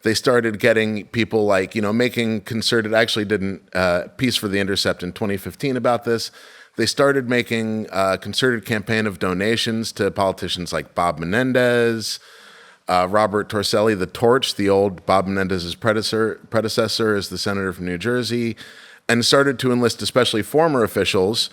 They started getting people like, making concerted, I actually did a piece for the Intercept in 2015 about this. They started making a concerted campaign of donations to politicians like Bob Menendez, Robert Torselli, the Torch, the old Bob Menendez's predecessor as the senator from New Jersey, and started to enlist especially former officials.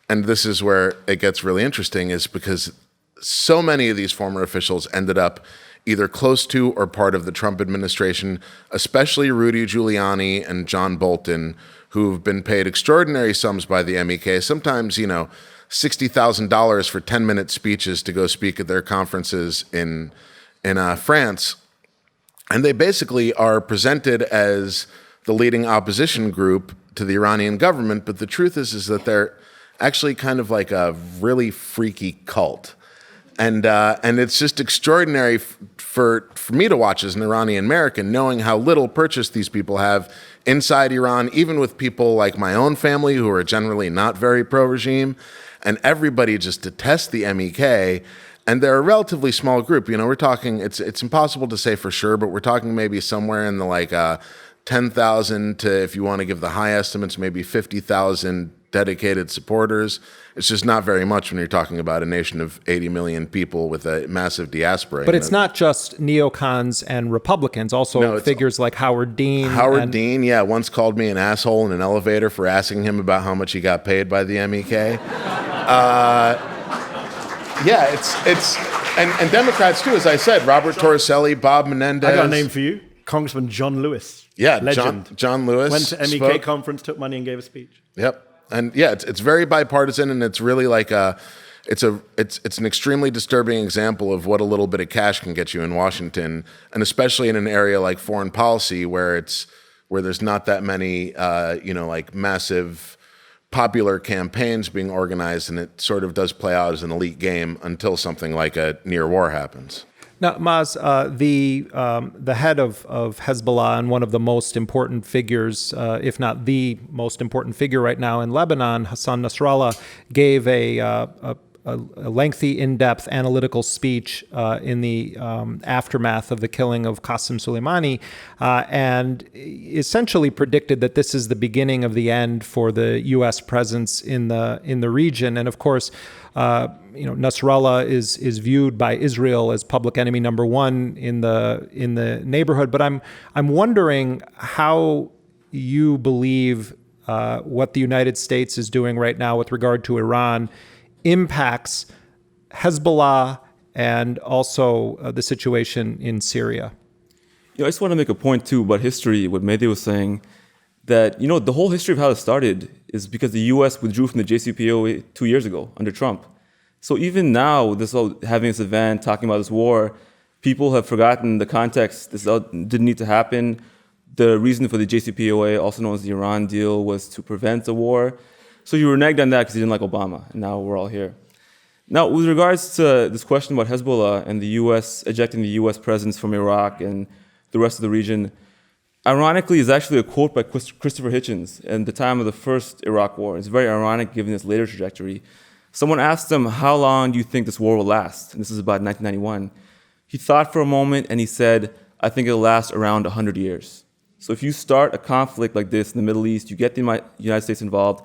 And this is where it gets really interesting, is because so many of these former officials ended up either close to or part of the Trump administration, especially Rudy Giuliani and John Bolton, who've been paid extraordinary sums by the MEK, sometimes, $60,000 for 10-minute speeches to go speak at their conferences in France. And they basically are presented as the leading opposition group to the Iranian government, but the truth is that they're actually kind of like a really freaky cult. And it's just extraordinary for me to watch as an Iranian American, knowing how little purchase these people have inside Iran, even with people like my own family who are generally not very pro-regime, and everybody just detests the MEK. And they're a relatively small group. We're talking, it's impossible to say for sure, but we're talking maybe somewhere in the 10,000 to, if you want to give the high estimates, maybe 50,000 dedicated supporters. It's just not very much when you're talking about a nation of 80 million people with a massive diaspora. But it's not just neocons and Republicans, also figures like Howard Dean. Howard Dean, once called me an asshole in an elevator for asking him about how much he got paid by the MEK. And Democrats too, as I said, Robert Torselli, Bob Menendez. I got a name for you. Congressman John Lewis. Yeah, legend. John Lewis went to MEK conference, took money, and gave a speech. Yep. And it's very bipartisan, and it's really like it's an extremely disturbing example of what a little bit of cash can get you in Washington, and especially in an area like foreign policy where there's not that many massive popular campaigns being organized, and it sort of does play out as an elite game until something like a near war happens. Now, Maz, the head of Hezbollah and one of the most important figures, if not the most important figure right now in Lebanon, Hassan Nasrallah, gave a lengthy, in-depth analytical speech in the aftermath of the killing of Qassim Suleimani, and essentially predicted that this is the beginning of the end for the U.S. presence in the region. And of course, Nasrallah is viewed by Israel as public enemy number one in the neighborhood. But I'm wondering how you believe what the United States is doing right now with regard to Iran impacts Hezbollah and also the situation in Syria. I just want to make a point too about history, what Mehdi was saying. that, the whole history of how this started is because the US withdrew from the JCPOA 2 years ago under Trump. So even now, having this event, talking about this war, people have forgotten the context. This didn't need to happen. The reason for the JCPOA, also known as the Iran deal, was to prevent a war. So you reneged on that because you didn't like Obama, and now we're all here. Now, with regards to this question about Hezbollah and the US ejecting the US presence from Iraq and the rest of the region, ironically, is actually a quote by Christopher Hitchens in the time of the first Iraq war. It's very ironic given its later trajectory. Someone asked him, how long do you think this war will last? And this is about 1991. He thought for a moment and he said, I think it'll last around 100 years. So if you start a conflict like this in the Middle East, you get the United States involved,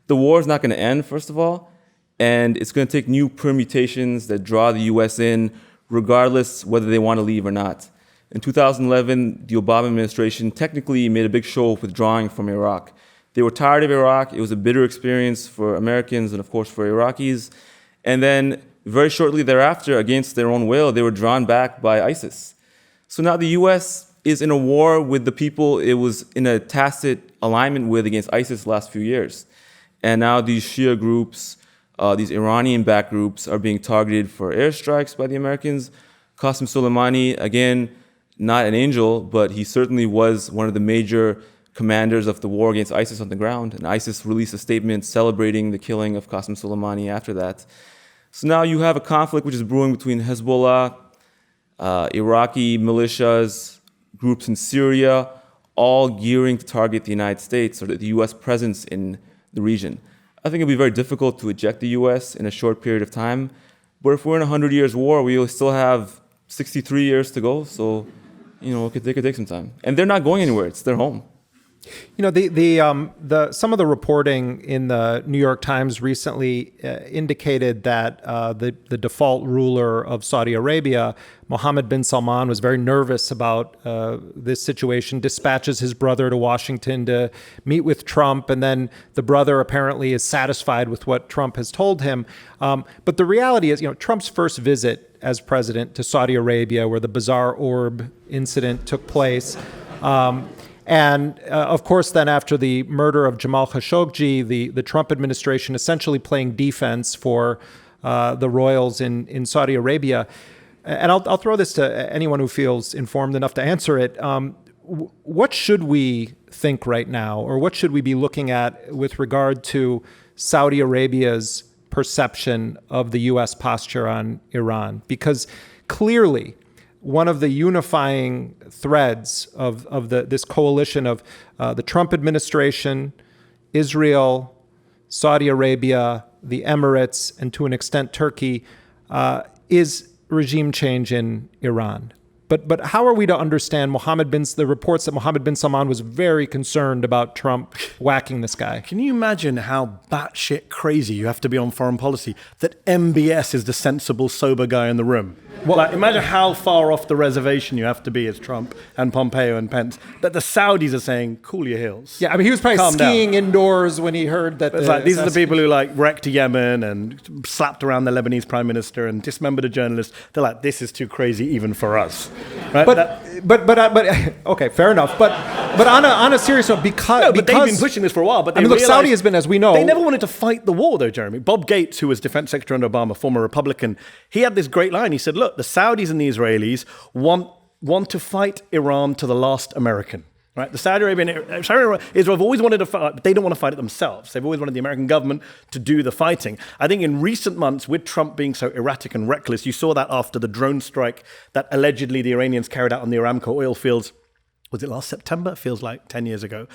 the war is not going to end, first of all, and it's going to take new permutations that draw the US in, regardless whether they want to leave or not. In 2011, the Obama administration technically made a big show of withdrawing from Iraq. They were tired of Iraq. It was a bitter experience for Americans and, of course, for Iraqis. And then very shortly thereafter, against their own will, they were drawn back by ISIS. So now the US is in a war with the people it was in a tacit alignment with against ISIS the last few years. And now these Shia groups, these Iranian-backed groups, are being targeted for airstrikes by the Americans. Qassim Suleimani, again, not an angel, but he certainly was one of the major commanders of the war against ISIS on the ground. And ISIS released a statement celebrating the killing of Qassim Suleimani after that. So now you have a conflict which is brewing between Hezbollah, Iraqi militias, groups in Syria, all gearing to target the United States or the US presence in the region. I think it'll be very difficult to eject the US in a short period of time. But if we're in a 100 years war, we'll still have 63 years to go. So, they could take some time. And they're not going anywhere. It's their home. Some of the reporting in the New York Times recently indicated that the default ruler of Saudi Arabia, Mohammed bin Salman, was very nervous about this situation, dispatches his brother to Washington to meet with Trump, and then the brother apparently is satisfied with what Trump has told him. But the reality is, Trump's first visit as president to Saudi Arabia, where the Bazaar Orb incident took place, and of course, then after the murder of Jamal Khashoggi, the Trump administration essentially playing defense for the royals in Saudi Arabia. And I'll throw this to anyone who feels informed enough to answer it. What should we think right now, or what should we be looking at with regard to Saudi Arabia's perception of the U.S. posture on Iran? Because clearly, one of the unifying threads of this coalition of the Trump administration, Israel, Saudi Arabia, the Emirates, and to an extent Turkey, is regime change in Iran. But how are we to understand the reports that Mohammed bin Salman was very concerned about Trump whacking this guy? Can you imagine how batshit crazy you have to be on foreign policy that MBS is the sensible, sober guy in the room? Well, imagine how far off the reservation you have to be as Trump and Pompeo and Pence that the Saudis are saying, cool your heels. Yeah, I mean, he was probably skiing indoors when he heard that. These are the people who wrecked Yemen and slapped around the Lebanese prime minister and dismembered a journalist. They're like, this is too crazy even for us. Right? But okay, fair enough. But on a serious note, because they've been pushing this for a while. But Saudi has been, as we know, they never wanted to fight the war, though, Jeremy. Bob Gates, who was defense secretary under Obama, former Republican, he had this great line. He said, "Look, the Saudis and the Israelis want to fight Iran to the last American." Right? The Saudi Israel have always wanted to fight, but they don't want to fight it themselves. They've always wanted the American government to do the fighting. I think in recent months, with Trump being so erratic and reckless, you saw that after the drone strike that allegedly the Iranians carried out on the Aramco oil fields. Was it last September? It feels like 10 years ago.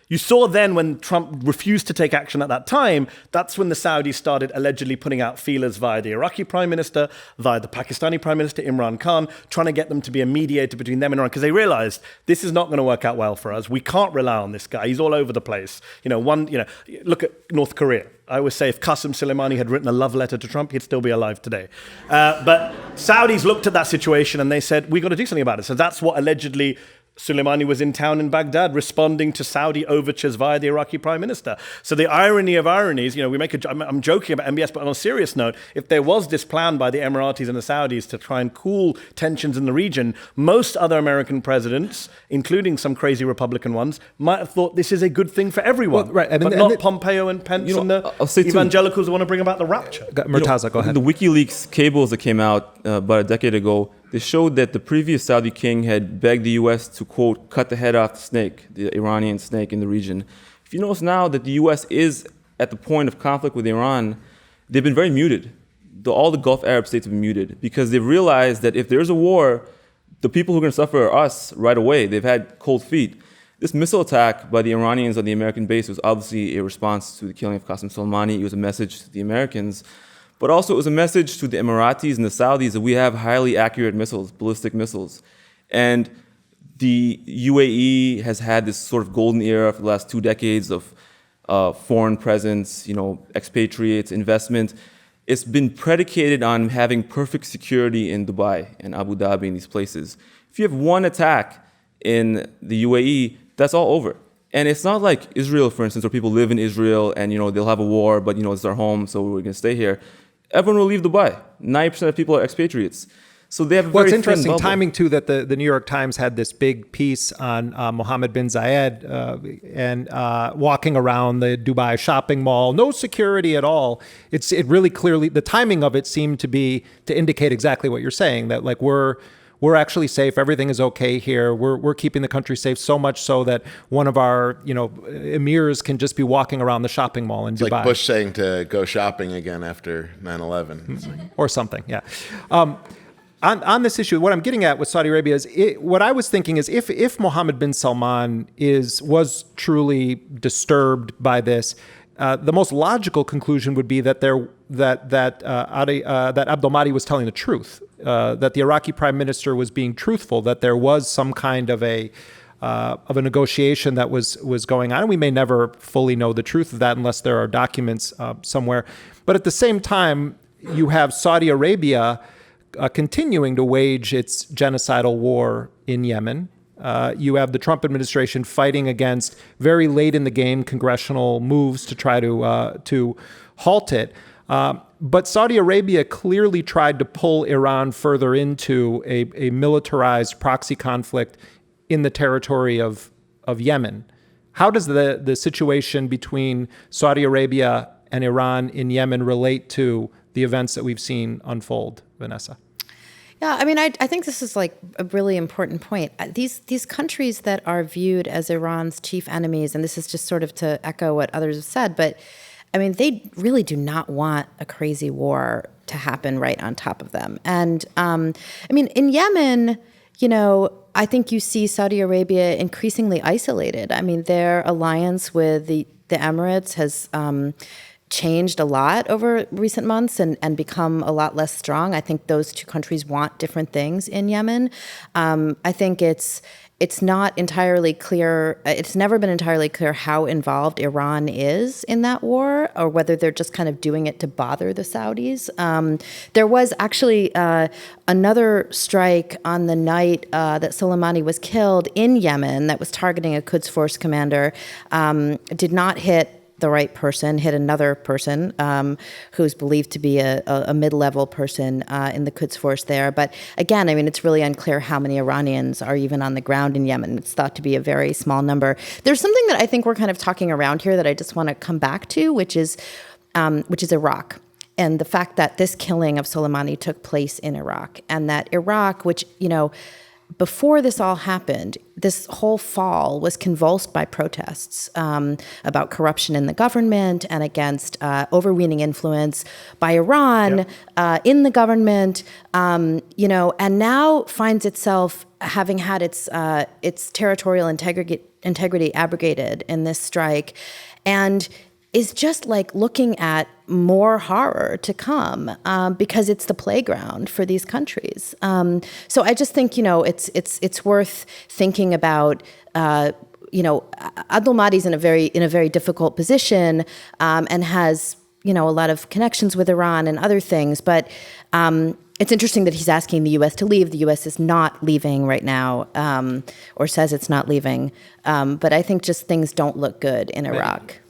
You saw then when Trump refused to take action at that time, that's when the Saudis started allegedly putting out feelers via the Iraqi prime minister, via the Pakistani prime minister, Imran Khan, trying to get them to be a mediator between them and Iran, because they realized this is not going to work out well for us. We can't rely on this guy. He's all over the place. Look at North Korea. I always say if Qassim Suleimani had written a love letter to Trump, he'd still be alive today. But Saudis looked at that situation and they said, we've got to do something about it. So that's what allegedly Soleimani was in town in Baghdad responding to Saudi overtures via the Iraqi prime minister. So the irony of ironies, I'm joking about MBS, but on a serious note, if there was this plan by the Emiratis and the Saudis to try and cool tensions in the region, most other American presidents, including some crazy Republican ones, might have thought this is a good thing for everyone. Well, right. But not Pompeo and Pence and the evangelicals who want to bring about the rapture. Murtaza, go ahead. The WikiLeaks cables that came out about a decade ago, they showed that the previous Saudi king had begged the U.S. to, quote, cut the head off the snake, the Iranian snake in the region. If you notice now that the U.S. is at the point of conflict with Iran, they've been very muted. All the Gulf Arab states have been muted because they've realized that if there's a war, the people who are going to suffer are us right away. They've had cold feet. This missile attack by the Iranians on the American base was obviously a response to the killing of Qassim Suleimani. It was a message to the Americans. But also it was a message to the Emiratis and the Saudis that we have highly accurate missiles, ballistic missiles. And the UAE has had this sort of golden era for the last 2 decades of foreign presence, expatriates, investment. It's been predicated on having perfect security in Dubai and Abu Dhabi and these places. If you have one attack in the UAE, that's all over. And it's not like Israel, for instance, where people live in Israel and they'll have a war, but it's their home, so we're going to stay here. Everyone will leave Dubai. 90% of people are expatriates. So they have a very it's interesting thin bubble. timing too that the New York Times had this big piece on Mohammed bin Zayed and walking around the Dubai shopping mall, no security at all. It really clearly, the timing of it seemed to indicate exactly what you're saying, that like we're actually safe. Everything is okay here. We're keeping the country safe, so much so that one of our emirs can just be walking around the shopping mall in Dubai. Like Bush saying to go shopping again after 9/11, or something. Yeah. On this issue, what I'm getting at with Saudi Arabia is what I was thinking is if Mohammed bin Salman was truly disturbed by this, the most logical conclusion would be that Abdul Mahdi was telling the truth, that the Iraqi prime minister was being truthful, that there was some kind of a negotiation that was going on. And we may never fully know the truth of that unless there are documents somewhere. But at the same time, you have Saudi Arabia continuing to wage its genocidal war in Yemen. You have the Trump administration fighting against very late in the game congressional moves to try to halt it. But Saudi Arabia clearly tried to pull Iran further into a militarized proxy conflict in the territory of Yemen. How does the situation between Saudi Arabia and Iran in Yemen relate to the events that we've seen unfold, Vanessa? Yeah, I mean, I think this is like a really important point. These countries that are viewed as Iran's chief enemies, and this is just sort of to echo what others have said, but I mean, they really do not want a crazy war to happen right on top of them. And I mean, in Yemen, I think you see Saudi Arabia increasingly isolated. I mean, their alliance with the Emirates has changed a lot over recent months and become a lot less strong. I think those two countries want different things in Yemen. I think it's not entirely clear. It's never been entirely clear how involved Iran is in that war, or whether they're just kind of doing it to bother the Saudis. There was actually another strike on the night that Soleimani was killed in Yemen that was targeting a Quds Force commander. Did not hit the right person, hit another person who's believed to be a mid-level person in the Quds Force there. But again, I mean, it's really unclear how many Iranians are even on the ground in Yemen. It's thought to be a very small number. There's something that I think we're kind of talking around here that I just want to come back to, which is Iraq. And the fact that this killing of Soleimani took place in Iraq, and that Iraq, which, before this all happened, this whole fall was convulsed by protests about corruption in the government and against overweening influence by Iran in the government, and now finds itself having had its territorial integrity abrogated in this strike, and is just like looking at more horror to come because it's the playground for these countries. So I just think it's worth thinking about. Abdul Mahdi's in a very difficult position and has a lot of connections with Iran and other things, but it's interesting that he's asking the U.S. to leave. The U.S. is not leaving right now, or says it's not leaving. But I think just things don't look good in Iraq.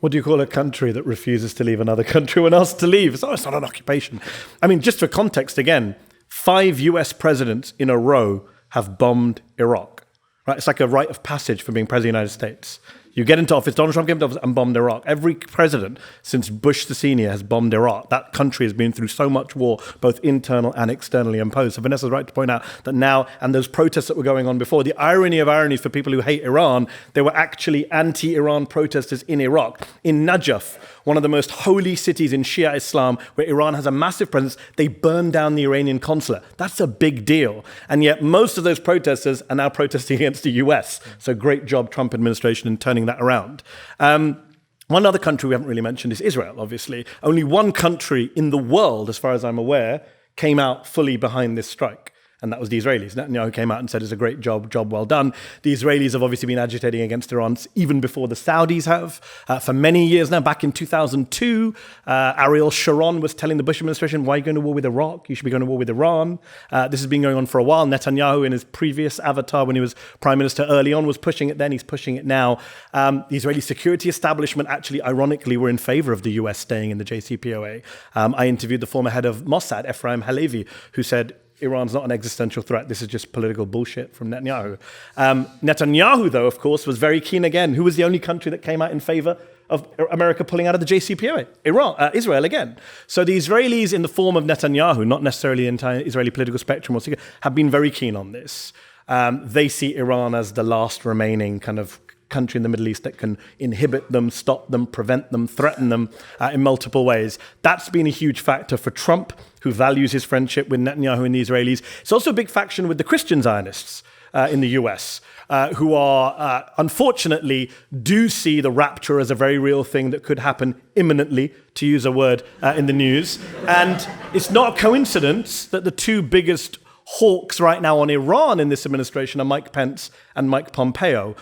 What do you call a country that refuses to leave another country when asked to leave? It's not an occupation. I mean, just for context again, 5 US presidents in a row have bombed Iraq. Right? It's like a rite of passage for being president of the United States. You get into office, Donald Trump came into office and bombed Iraq. Every president since Bush the senior has bombed Iraq. That country has been through so much war, both internal and externally imposed. So Vanessa's right to point out that now, and those protests that were going on before, the irony of ironies for people who hate Iran, they were actually anti-Iran protesters in Iraq. In Najaf, one of the most holy cities in Shia Islam, where Iran has a massive presence, they burned down the Iranian consulate. That's a big deal. And yet most of those protesters are now protesting against the US. So great job, Trump administration, in turning that around. One other country we haven't really mentioned is Israel, obviously. Only one country in the world, as far as I'm aware, came out fully behind this strike. And that was the Israelis. Netanyahu came out and said it's a great job well done. The Israelis have obviously been agitating against Iran even before the Saudis have. For many years now, back in 2002, Ariel Sharon was telling the Bush administration, why are you going to war with Iraq? You should be going to war with Iran. This has been going on for a while. Netanyahu, in his previous avatar, when he was prime minister early on, was pushing it then. He's pushing it now. The Israeli security establishment actually, ironically, were in favor of the US staying in the JCPOA. I interviewed the former head of Mossad, Ephraim Halevi, who said, Iran's not an existential threat. This is just political bullshit from Netanyahu. Netanyahu, though, of course, was very keen again. Who was the only country that came out in favor of America pulling out of the JCPOA? Israel again. So the Israelis, in the form of Netanyahu, not necessarily the entire Israeli political spectrum, have been very keen on this. They see Iran as the last remaining kind of country in the Middle East that can inhibit them, stop them, prevent them, threaten them in multiple ways. That's been a huge factor for Trump, who values his friendship with Netanyahu and the Israelis. It's also a big faction with the Christian Zionists in the US, who are, unfortunately, do see the rapture as a very real thing that could happen imminently, to use a word in the news. And it's not a coincidence that the two biggest hawks right now on Iran in this administration are Mike Pence and Mike Pompeo,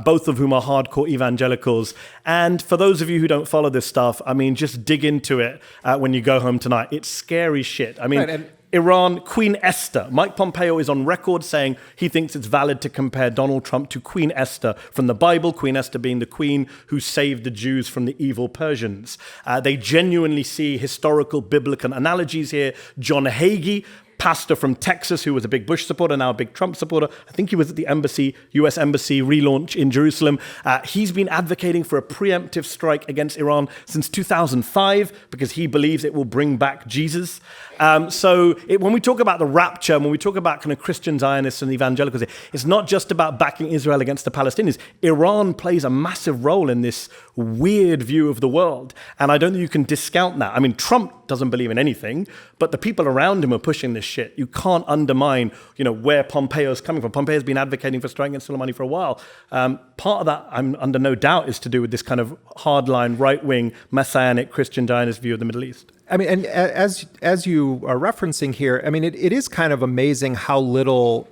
both of whom are hardcore evangelicals. And for those of you who don't follow this stuff, I mean, just dig into it when you go home tonight. It's scary shit. I mean, right, Iran, Queen Esther. Mike Pompeo is on record saying he thinks it's valid to compare Donald Trump to Queen Esther from the Bible, Queen Esther being the queen who saved the Jews from the evil Persians. They genuinely see historical biblical analogies here. John Hagee, pastor from Texas, who was a big Bush supporter, now a big Trump supporter. I think he was at the embassy, US embassy relaunch in Jerusalem. He's been advocating for a preemptive strike against Iran since 2005 because he believes it will bring back Jesus. When we talk about the rapture, when we talk about kind of Christian Zionists and evangelicals, it's not just about backing Israel against the Palestinians. Iran plays a massive role in this weird view of the world. And I don't think you can discount that. I mean, Trump doesn't believe in anything, but the people around him are pushing this shit. You can't undermine, where Pompeo's coming from. Pompeo's been advocating for striking against Soleimani for a while. Part of that, I'm under no doubt, is to do with this kind of hardline, right-wing, messianic Christian Zionist view of the Middle East. I mean, and as you are referencing here, I mean, it is kind of amazing how little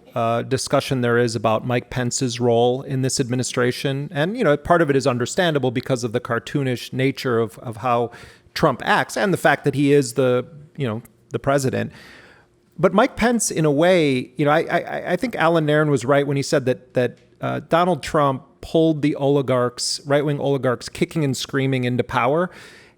discussion there is about Mike Pence's role in this administration. And, part of it is understandable because of the cartoonish nature of how Trump acts and the fact that he is the president. But Mike Pence, in a way, I think Alan Nairn was right when he said that Donald Trump pulled the oligarchs, right-wing oligarchs, kicking and screaming into power.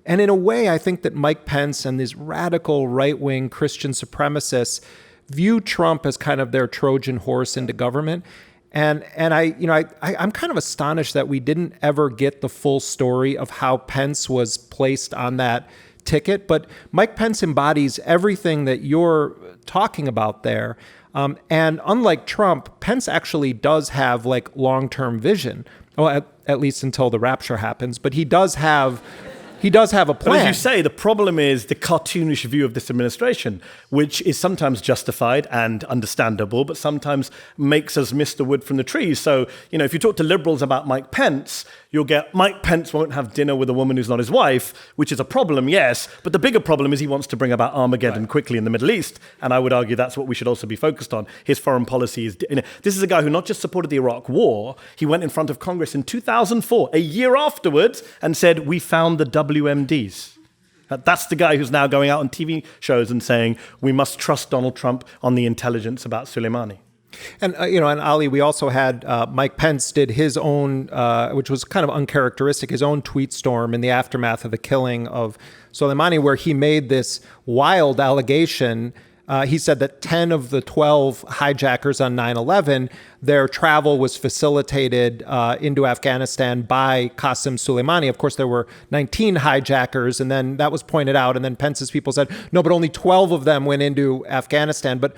And in a way, I think that Mike Pence and these radical right-wing Christian supremacists view Trump as kind of their Trojan horse into government. And I'm kind of astonished that we didn't ever get the full story of how Pence was placed on that ticket. But Mike Pence embodies everything that you're talking about there. And unlike Trump, Pence actually does have like long-term vision. Well, at least until the rapture happens. But he does have a plan. But as you say, the problem is the cartoonish view of this administration, which is sometimes justified and understandable, but sometimes makes us miss the wood from the trees. So, if you talk to liberals about Mike Pence, you'll get Mike Pence won't have dinner with a woman who's not his wife, which is a problem, yes. But the bigger problem is he wants to bring about Armageddon quickly in the Middle East. And I would argue that's what we should also be focused on. His foreign policy is... This is a guy who not just supported the Iraq War, he went in front of Congress in 2004, a year afterwards, and said, we found the WMDs. That's the guy who's now going out on TV shows and saying, we must trust Donald Trump on the intelligence about Soleimani. And, and Ali, we also had Mike Pence did his own, which was kind of uncharacteristic, his own tweet storm in the aftermath of the killing of Soleimani, where he made this wild allegation. He said that 10 of the 12 hijackers on 9/11, their travel was facilitated into Afghanistan by Qassim Suleimani. Of course, there were 19 hijackers, and then that was pointed out. And then Pence's people said, no, but only 12 of them went into Afghanistan. But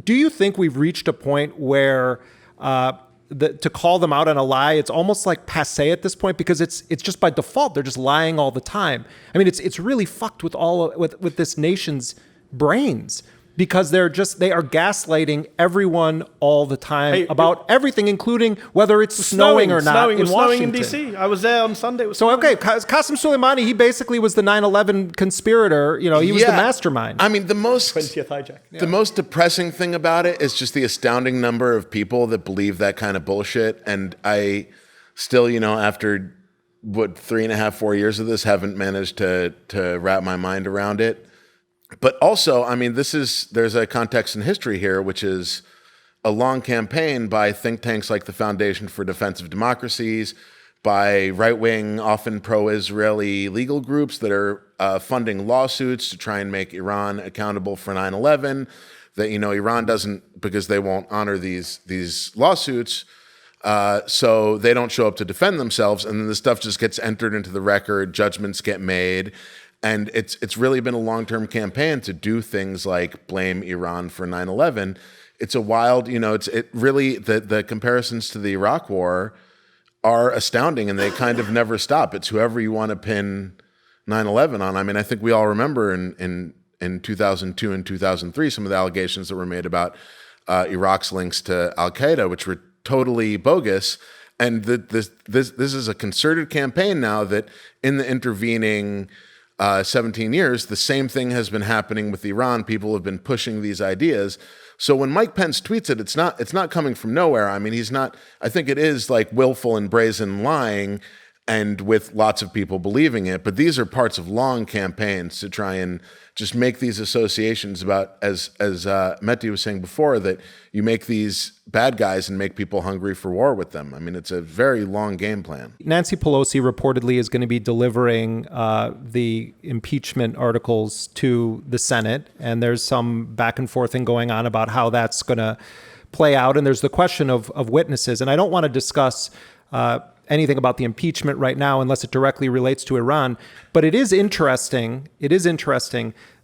do you think we've reached a point where to call them out on a lie, it's almost like passé at this point, because it's just by default, they're just lying all the time. I mean, it's really fucked with this nation's brains, because they are gaslighting everyone all the time about everything, including whether it's snowing or not in Washington. Snowing in DC. I was there on Sunday. So, okay, Qassim Suleimani, he basically was the 9/11 conspirator. He was the mastermind. I mean, the most 20th hijack. The most depressing thing about it is just the astounding number of people that believe that kind of bullshit. And I still, after 3.5, 4 years of this, haven't managed to wrap my mind around it. But also, I mean, there's a context in history here, which is a long campaign by think tanks like the Foundation for Defense of Democracies, by right-wing, often pro-Israeli legal groups that are funding lawsuits to try and make Iran accountable for 9/11, that, Iran doesn't, because they won't honor these lawsuits, so they don't show up to defend themselves, and then the stuff just gets entered into the record, judgments get made. And it's really been a long-term campaign to do things like blame Iran for 9/11. It's a wild, it really, the comparisons to the Iraq War are astounding, and they kind of never stop. It's whoever you want to pin 9/11 on. I mean, I think we all remember in 2002 and 2003 some of the allegations that were made about Iraq's links to Al-Qaeda, which were totally bogus. And this is a concerted campaign now that in the intervening 17 years, the same thing has been happening with Iran. People have been pushing these ideas. So when Mike Pence tweets it, it's not coming from nowhere. I mean, I think it is like willful and brazen lying, and with lots of people believing it. But these are parts of long campaigns to try and just make these associations about, as Mehdi was saying before, that you make these bad guys and make people hungry for war with them. I mean, it's a very long game plan. Nancy Pelosi reportedly is going to be delivering the impeachment articles to the Senate, and there's some back and forth going on about how that's going to play out. And there's the question of witnesses. And I don't want to discuss anything about the impeachment right now unless it directly relates to Iran. But it is interesting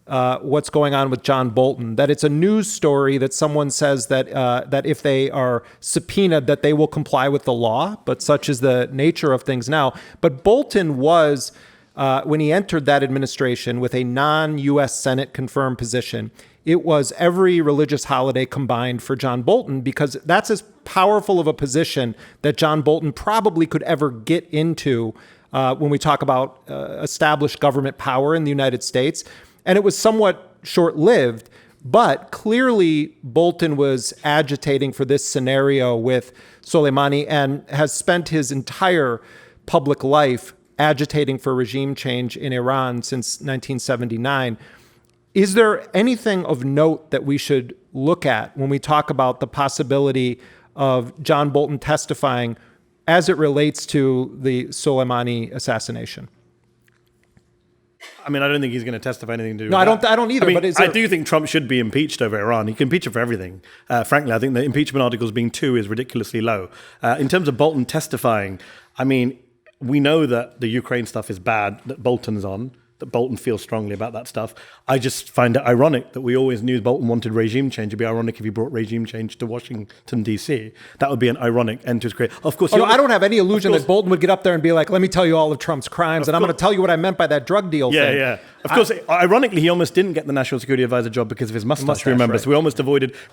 what's going on with John Bolton, that it's a news story that someone says that if they are subpoenaed, that they will comply with the law, but such is the nature of things now. But Bolton was, when he entered that administration with a non-U.S. Senate confirmed position, it was every religious holiday combined for John Bolton, because that's as powerful of a position that John Bolton probably could ever get into when we talk about established government power in the United States. And it was somewhat short-lived, but clearly Bolton was agitating for this scenario with Soleimani and has spent his entire public life agitating for regime change in Iran since 1979. Is there anything of note that we should look at when we talk about the possibility of John Bolton testifying as it relates to the Soleimani assassination? I mean, I don't think he's going to testify anything to do with I that. don't either. I mean, but I do think Trump should be impeached over Iran. He can impeach him for everything. Frankly, I think the impeachment articles being 2 is ridiculously low. In terms of Bolton testifying, I mean, we know that the Ukraine stuff is bad, that Bolton's on, that Bolton feels strongly about that stuff. I just find it ironic that we always knew Bolton wanted regime change. It'd be ironic if he brought regime change to Washington, D.C. That would be an ironic end to his career. Of course, I don't have any illusion that Bolton would get up there and be like, let me tell you all of Trump's crimes, and I'm going to tell you what I meant by that drug deal thing. Yeah. Of course, ironically, he almost didn't get the National Security Advisor job because of his mustache, remember? Right. So we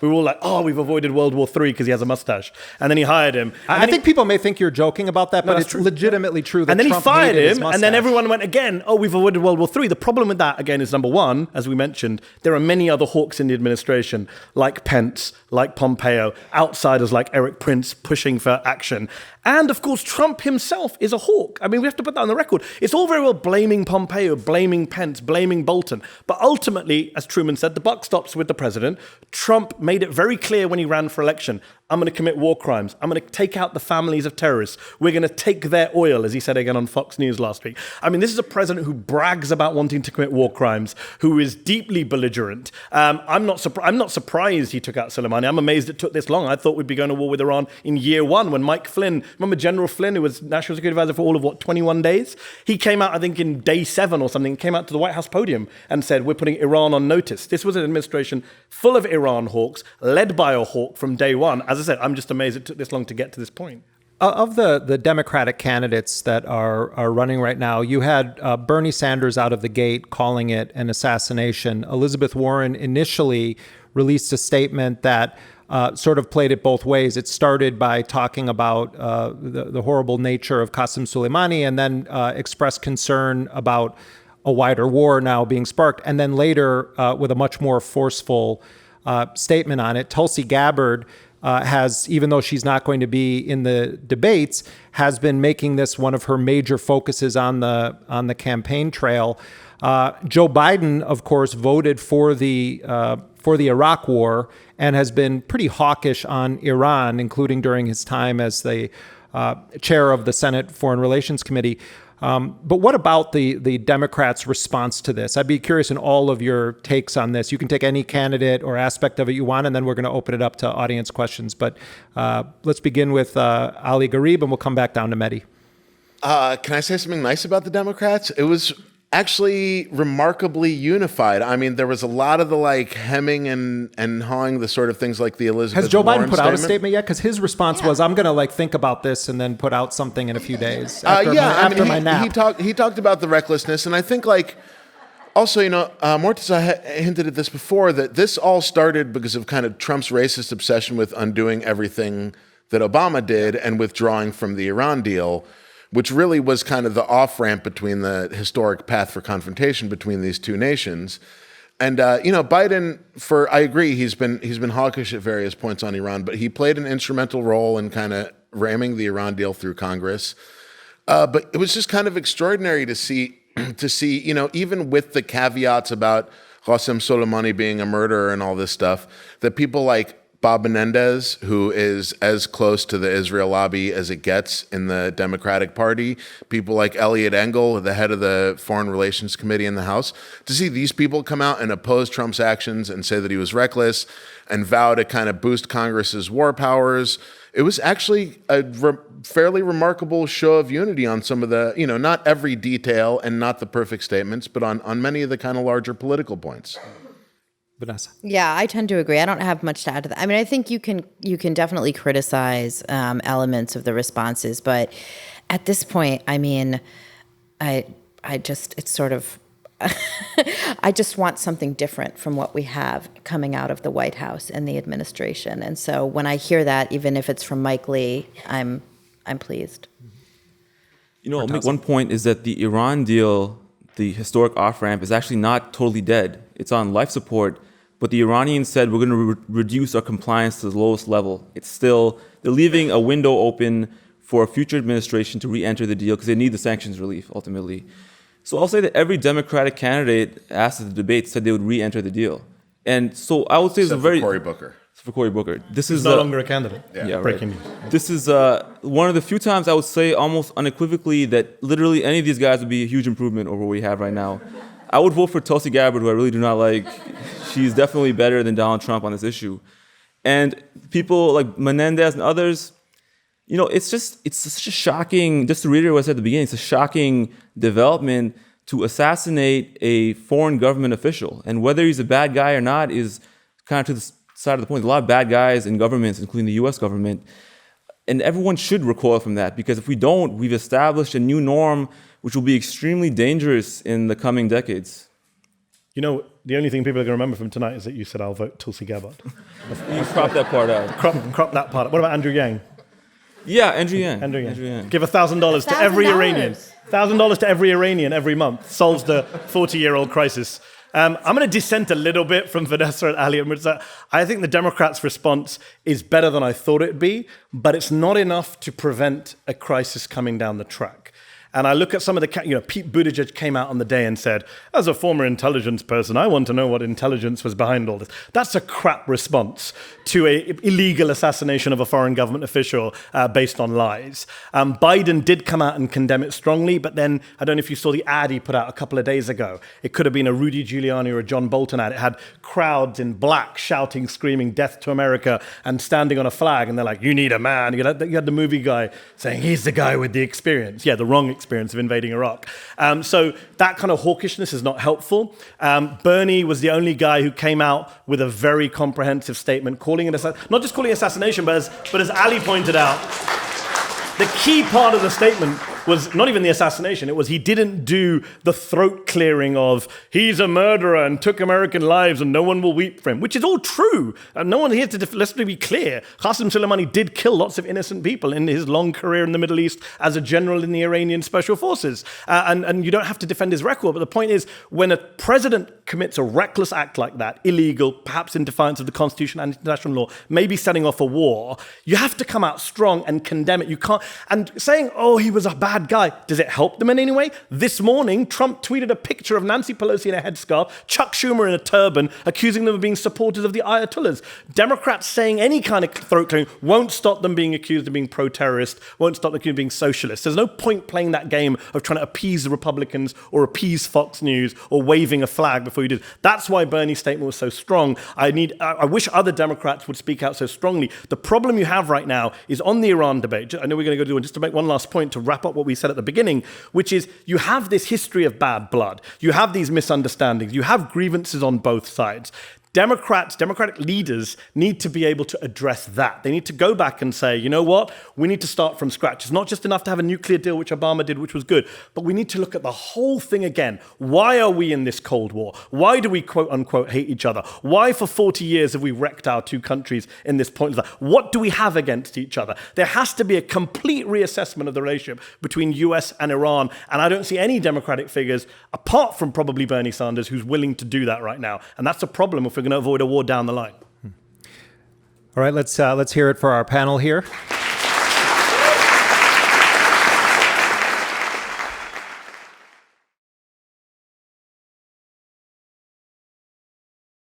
were all like, oh, we've avoided World War III because he has a mustache. And then he hired him. I think people may think you're joking about that, but that's it's true. legitimately true that And then Trump he fired hated his him, and then mustache. everyone went again, oh, we've avoided World War III. The problem with that, again, is number one, as we mentioned, there are many other hawks in the administration, like Pence, like Pompeo, outsiders like Eric Prince pushing for action. And of course, Trump himself is a hawk. I mean, we have to put that on the record. It's all very well blaming Pompeo, blaming Pence, blaming Bolton. But ultimately, as Truman said, the buck stops with the president. Trump made it very clear when he ran for election, I'm going to commit war crimes. I'm going to take out the families of terrorists. We're going to take their oil, as he said again on Fox News last week. I mean, this is a president who brags about wanting to commit war crimes, who is deeply belligerent. I'm not surprised he took out Soleimani. I'm amazed it took this long. I thought we'd be going to war with Iran in year one when Mike Flynn, remember General Flynn, who was National Security Advisor for all of, 21 days? He came out, I think, in day 7 or something, came out to the White House podium and said, we're putting Iran on notice. This was an administration full of Iran hawks, led by a hawk from day one. As I said, I'm just amazed it took this long to get to this point. Of the Democratic candidates that are running right now, you had Bernie Sanders out of the gate calling it an assassination. Elizabeth Warren initially released a statement that sort of played it both ways. It started by talking about the horrible nature of Qassim Suleimani and then expressed concern about a wider war now being sparked. And then later, with a much more forceful statement on it, Tulsi Gabbard has, even though she's not going to be in the debates, has been making this one of her major focuses on the campaign trail. Joe Biden, of course, voted for the Iraq War and has been pretty hawkish on Iran, including during his time as the chair of the Senate Foreign Relations Committee. But what about the Democrats' response to this? I'd be curious in all of your takes on this. You can take any candidate or aspect of it you want, and then we're going to open it up to audience questions. But let's begin with Ali Gharib, and we'll come back down to Mehdi. Can I say something nice about the Democrats? It was actually remarkably unified. I mean, there was a lot of the hemming and hawing, the sort of things like the Elizabeth Has Joe Biden Warren put out a statement. statement yet? Because his response was, "I'm going to think about this and then put out something in a few days after my nap." He talked about the recklessness, and I think also, Murtaza hinted at this before, that this all started because of kind of Trump's racist obsession with undoing everything that Obama did and withdrawing from the Iran deal, which really was kind of the off-ramp between the historic path for confrontation between these two nations. And Biden, I agree, he's been hawkish at various points on Iran, but he played an instrumental role in kind of ramming the Iran deal through Congress. But it was just kind of extraordinary to see, even with the caveats about Qassim Soleimani being a murderer and all this stuff, that people like Bob Menendez, who is as close to the Israel lobby as it gets in the Democratic Party, people like Eliot Engel, the head of the Foreign Relations Committee in the House, to see these people come out and oppose Trump's actions and say that he was reckless and vow to kind of boost Congress's war powers. It was actually a fairly remarkable show of unity on some of the, not every detail and not the perfect statements, but on many of the kind of larger political points. Vanessa. Yeah, I tend to agree. I don't have much to add to that. I mean, I think you can definitely criticize elements of the responses, but at this point, I mean, I just want something different from what we have coming out of the White House and the administration. And so when I hear that, even if it's from Mike Lee, I'm pleased. I'll make one point is that the Iran deal, the historic off-ramp, is actually not totally dead. It's on life support. But the Iranians said we're going to reduce our compliance to the lowest level. They're leaving a window open for a future administration to re-enter the deal because they need the sanctions relief, ultimately. So I'll say that every Democratic candidate asked at the debate said they would re-enter the deal. And so I would say it's a very... Cory Booker. For Cory Booker. This is no longer a candidate. Yeah, right. Breaking news. This is one of the few times I would say almost unequivocally that literally any of these guys would be a huge improvement over what we have right now. I would vote for Tulsi Gabbard, who I really do not like. She's definitely better than Donald Trump on this issue. And people like Menendez and others, it's such a shocking, just to reiterate what I said at the beginning, it's a shocking development to assassinate a foreign government official. And whether he's a bad guy or not is kind of to the side of the point. There's a lot of bad guys in governments, including the US government. And everyone should recoil from that, because if we don't, we've established a new norm which will be extremely dangerous in the coming decades. You know, the only thing people are going to remember from tonight is that you said, I'll vote Tulsi Gabbard. You crop that part out. Crop that part. What about Andrew Yang? Yeah, Andrew Yang. Andrew Yang. Give $1,000 to every Iranian. $1,000 to every Iranian every month. Solves the 40-year-old crisis. I'm going to dissent a little bit from Vanessa and Ali and Murtaza. I think the Democrats' response is better than I thought it'd be, but it's not enough to prevent a crisis coming down the track. And I look at some of the, Pete Buttigieg came out on the day and said, as a former intelligence person, I want to know what intelligence was behind all this. That's a crap response to an illegal assassination of a foreign government official based on lies. Biden did come out and condemn it strongly, but then, I don't know if you saw the ad he put out a couple of days ago. It could have been a Rudy Giuliani or a John Bolton ad. It had crowds in black shouting, screaming, death to America, and standing on a flag. And they're like, you need a man. You had the movie guy saying, he's the guy with the experience. Yeah, the wrong experience of invading Iraq. So that kind of hawkishness is not helpful. Bernie was the only guy who came out with a very comprehensive statement calling it not just calling it assassination, but as Ali pointed out, the key part of the statement was not even the assassination. It was he didn't do the throat clearing of he's a murderer and took American lives and no one will weep for him, which is all true. And no one here let's be clear. Qassim Suleimani did kill lots of innocent people in his long career in the Middle East as a general in the Iranian special forces. And you don't have to defend his record. But the point is, when a president commits a reckless act like that, illegal, perhaps in defiance of the Constitution and international law, maybe setting off a war, you have to come out strong and condemn it. You can't. And saying, oh, he was a bad guy, does it help them in any way? This morning, Trump tweeted a picture of Nancy Pelosi in a headscarf, Chuck Schumer in a turban, accusing them of being supporters of the Ayatollahs. Democrats saying any kind of throat clearing won't stop them being accused of being pro-terrorist, won't stop them accused of being socialist. There's no point playing that game of trying to appease the Republicans or appease Fox News or waving a flag before you do. That's why Bernie's statement was so strong. I wish other Democrats would speak out so strongly. The problem you have right now is on the Iran debate. I know we're going to go do it, just to make one last point to wrap up what we said at the beginning, which is you have this history of bad blood. You have these misunderstandings. You have grievances on both sides. Democratic leaders need to be able to address that. They need to go back and say, you know what? We need to start from scratch. It's not just enough to have a nuclear deal, which Obama did, which was good, but we need to look at the whole thing again. Why are we in this Cold War? Why do we, quote unquote, hate each other? Why for 40 years have we wrecked our two countries in this pointless life? What do we have against each other? There has to be a complete reassessment of the relationship between US and Iran, and I don't see any Democratic figures, apart from probably Bernie Sanders, who's willing to do that right now. And that's a problem if we're going to avoid a war down the line. All right, let's hear it for our panel here.